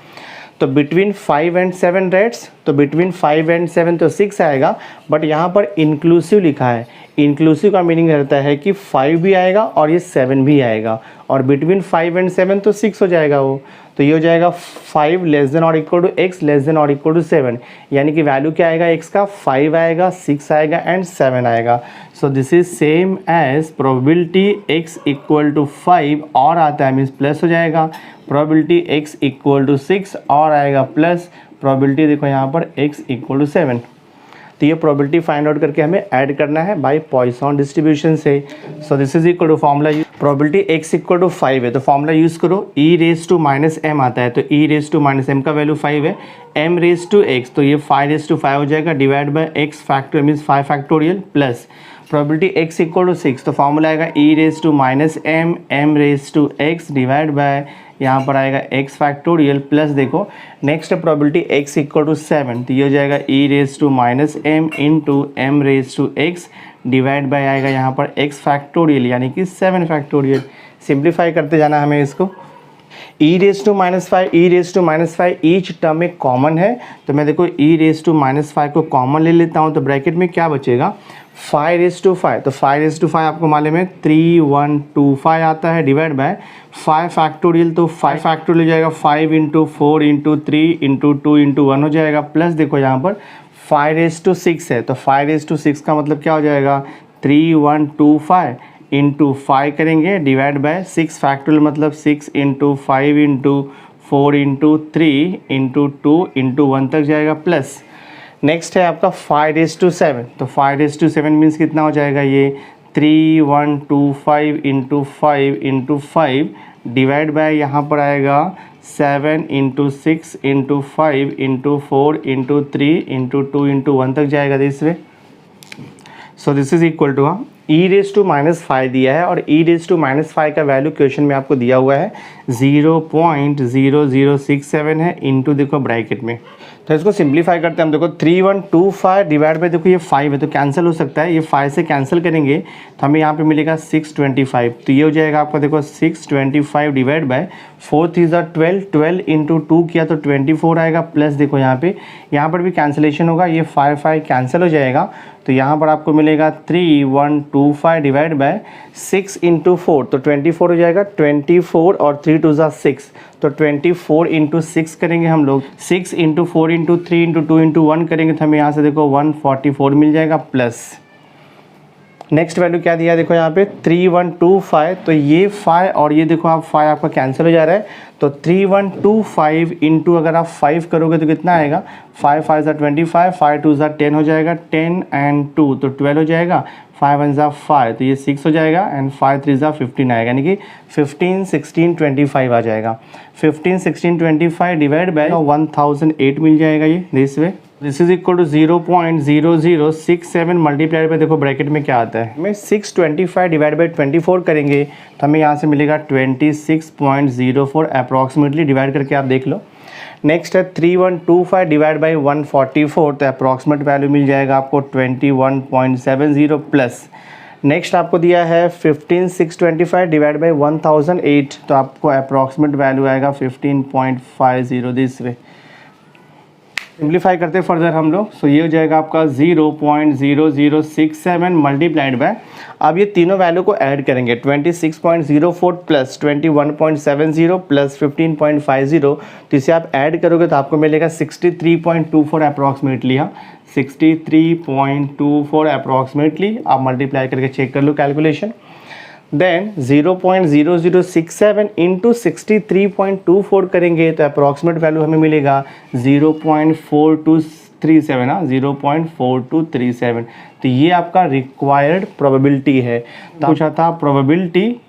तो बिटवीन 5 and 7 रैट्स, तो बिटवीन 5 and 7 तो 6 आएगा, बट यहाँ पर इंक्लूसिव लिखा है। इंक्लूसिव का मीनिंग रहता है कि 5 भी आएगा और ये 7 भी आएगा, और बिटवीन 5 and 7 तो 6 हो जाएगा वो। तो ये हो जाएगा 5 लेस देन और equal to x less than और इक्वल टू 7, यानी कि वैल्यू क्या आएगा x का, 5 आएगा, 6 आएगा एंड 7 आएगा। So this is same as probability x equal to 5 और आता है मीन्स प्लस हो जाएगा, प्रोबेबिलिटी x इक्वल टू 6 और आएगा प्लस, प्रोबेबिलिटी देखो यहाँ पर x इक्वल टू 7। तो ये प्रोबेबिलिटी फाइंड आउट करके हमें ऐड करना है बाय पॉइसन डिस्ट्रीब्यूशन से। So this is equal to formula, probability x equal to 5 है तो फॉर्मूला यूज़ करो, e raise to minus m आता है, तो e raise to minus m का वैल्यू 5 है, m रेज टू x, तो ये 5 रेज टू 5 हो जाएगा, divide by x factorial means 5 factorial plus probability x equal to 6, तो फॉर्मूला आएगा e raise to minus m raise to x divide by यहाँ पर आएगा x फैक्टोरियल प्लस देखो next probability x equal to 7, तो ये हो जाएगा e raise to minus m into m raise to x divide by आएगा यहाँ पर x फैक्टोरियल यानी कि 7 फैक्टोरियल। सिंप्लीफाई करते जाना हमें इसको, e raise to minus 5, e raise to minus 5 each term में कॉमन है, तो मैं देखो e रेज टू माइनस 5 को कॉमन ले लेता हूँ, तो ब्रैकेट में क्या बचेगा 5 रेज टू 5, तो 5 रेज टू 5 आपको मालूम है 3125 आता है, डिवाइड बाय 5 फैक्टोरियल, तो 5 फैक्टोरियल हो जाएगा 5 इंटू 4 इंटू 3 इंटू 2 इंटू 1 हो जाएगा, प्लस देखो यहाँ पर 5 रेज टू 6 है, तो 5 रेज टू 6 का मतलब क्या हो जाएगा 3125 इंटू 5 करेंगे डिवाइड बाय 6 फैक्टोरियल मतलब 6 into 5 into 4 into 3 into 2 into 1 तक जाएगा, प्लस नेक्स्ट है आपका 5 रेज टू 7, तो 5 रेज टू 7 मीन्स कितना हो जाएगा ये 3125 इंटू 5 इंटू 5 डिवाइड बाय यहाँ पर आएगा 7 into 6 into 5 into 4 into 3 into 2 into 1 तक जाएगा this way. So this is equal to e raise to minus 5 दिया है, और e रेज टू माइनस 5 का वैल्यू क्वेश्चन में आपको दिया हुआ है 0.0067 है इंटू देखो ब्रैकेट में, तो इसको सिंप्लीफाई करते हैं हम देखो 3125 डिवाइड बाय देखो ये 5 है तो कैंसिल हो सकता है, ये 5 से कैंसिल करेंगे तो हमें यहाँ पे मिलेगा 625, तो ये हो जाएगा आपका देखो 625 डिवाइड बाय 4 3 12, 12 इंटू 2 किया तो 24 आएगा, प्लस देखो यहाँ पर भी कैंसिलेशन होगा, ये 5 5 कैंसिल हो जाएगा, तो यहाँ पर आपको मिलेगा 3125 डिवाइड बाय 6 इंटू 4, तो 24 हो जाएगा, 24 और 3 2 6, तो 24 इंटू 6 करेंगे हम लोग, 6 इंटू 4 इंटू 3 इंटू 2 इंटू 1 करेंगे तो हमें यहाँ से देखो 144 मिल जाएगा, प्लस नेक्स्ट वैल्यू क्या दिया देखो यहाँ पे 3125, तो ये 5 और ये देखो आप 5 आपका कैंसिल हो जा रहा है, तो 3125 इंटू अगर आप 5 करोगे तो कितना आएगा 5 5 25, 5 2 10 हो जाएगा, 10 एंड 2 तो 12 हो जाएगा, 5 1 5 तो ये 6 हो जाएगा एंड 5 3 15 आएगा, यानी कि 15 16 25 आ जाएगा, 15 16 25 डिवाइड बाय 1008 मिल जाएगा ये this way. This is equal to 0.0067 multiplied पे देखो ब्रैकेट में क्या आता है, हमें 625 डिवाइड बाई 24 करेंगे तो हमें यहाँ से मिलेगा 26.04 अप्रॉक्सीमेटली, डिवाइड करके आप देख लो। नेक्स्ट है 3125 डिवाइड बाई 144, तो अप्रॉक्सीमेट वैल्यू मिल जाएगा आपको 21.70 प्लस नेक्स्ट आपको दिया है 15625 डिवाइड बाई 1008, तो आपको अप्रॉक्सीमेट वैल्यू आएगा 15.50 दिस वे। सिंप्लीफाई करते फर्दर हम लोग, सो ये हो जाएगा आपका 0.0067 मल्टीप्लाइड बाय, अब ये तीनों वैल्यू को ऐड करेंगे 26.04 प्लस 21.70 प्लस 15.50, तो इसे आप ऐड करोगे तो आपको मिलेगा 63.24 अप्रॉक्सीमेटली। हाँ 63.24 अप्रॉक्सीमेटली, आप मल्टीप्लाई करके चेक कर लो कैलकुलेशन। देन 0.0067 इंटू 63.24 करेंगे तो अप्रॉक्सीमेट वैल्यू हमें मिलेगा 0.4237। हाँ 0.4237, तो ये आपका रिक्वायर्ड प्रोबेबिलिटी है। तो पूछा था प्रोबेबिलिटी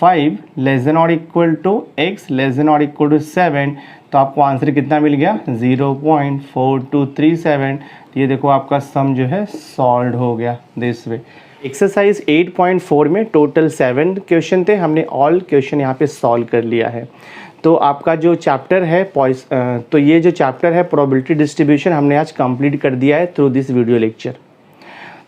5 लेस देन और equal to x less than और इक्वल टू 7, तो आपको आंसर कितना मिल गया 0.4237। तो ये देखो आपका सम जो है सॉल्व हो गया दिस वे। एक्सरसाइज 8.4 में टोटल 7 क्वेश्चन थे, हमने ऑल क्वेश्चन यहाँ पे सॉल्व कर लिया है। तो आपका जो चैप्टर है तो ये जो चैप्टर है प्रोबेबिलिटी डिस्ट्रीब्यूशन हमने आज कंप्लीट कर दिया है थ्रू दिस वीडियो लेक्चर।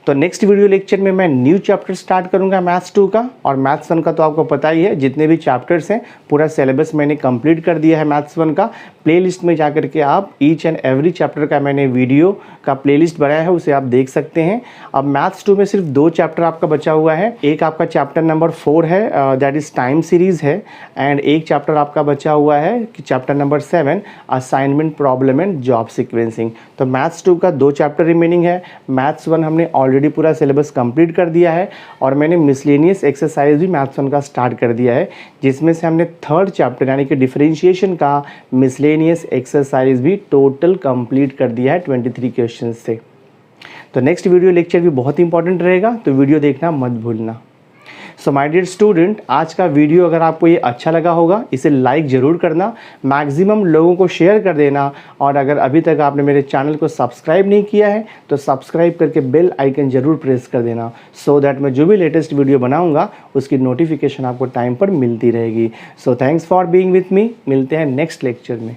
तो नेक्स्ट वीडियो लेक्चर में मैं न्यू चैप्टर स्टार्ट करूंगा मैथ्स 2 का, और मैथ्स 1 का तो आपको पता ही है जितने भी चैप्टर्स हैं पूरा सिलेबस मैंने कंप्लीट कर दिया है मैथ्स 1 का। प्लेलिस्ट में जाकर के आप ईच एंड एवरी चैप्टर का मैंने वीडियो का प्लेलिस्ट बनाया है, उसे आप देख सकते हैं। अब मैथ्स 2 में सिर्फ 2 चैप्टर आपका बचा हुआ है, एक आपका चैप्टर नंबर 4 है दैट इज़ टाइम सीरीज़ है, एंड एक चैप्टर आपका बचा हुआ है कि chapter number 7 assignment problem and job sequencing. तो मैथ्स 2 का 2 चैप्टर रिमेनिंग है। मैथ्स 1 हमने ऑलरेडी पूरा सिलेबस कंप्लीट कर दिया है, और मैंने मिसलेनियस एक्सरसाइज भी मैथ्स 1 का स्टार्ट कर दिया है, जिसमें से हमने 3rd चैप्टर यानी कि डिफरेंशिएशन का मिसलेनियस एक्सरसाइज भी टोटल कंप्लीट कर दिया है 23 क्वेश्चन से। तो नेक्स्ट वीडियो लेक्चर भी बहुत इंपॉर्टेंट रहेगा, तो वीडियो देखना मत भूलना। सो माय डियर स्टूडेंट, आज का वीडियो अगर आपको ये अच्छा लगा होगा इसे लाइक ज़रूर करना, मैक्सिमम लोगों को शेयर कर देना, और अगर अभी तक आपने मेरे चैनल को सब्सक्राइब नहीं किया है तो सब्सक्राइब करके बेल आइकन ज़रूर प्रेस कर देना, सो दैट मैं जो भी लेटेस्ट वीडियो बनाऊंगा उसकी नोटिफिकेशन आपको टाइम पर मिलती रहेगी। So thanks for being with me, मिलते हैं नेक्स्ट लेक्चर में।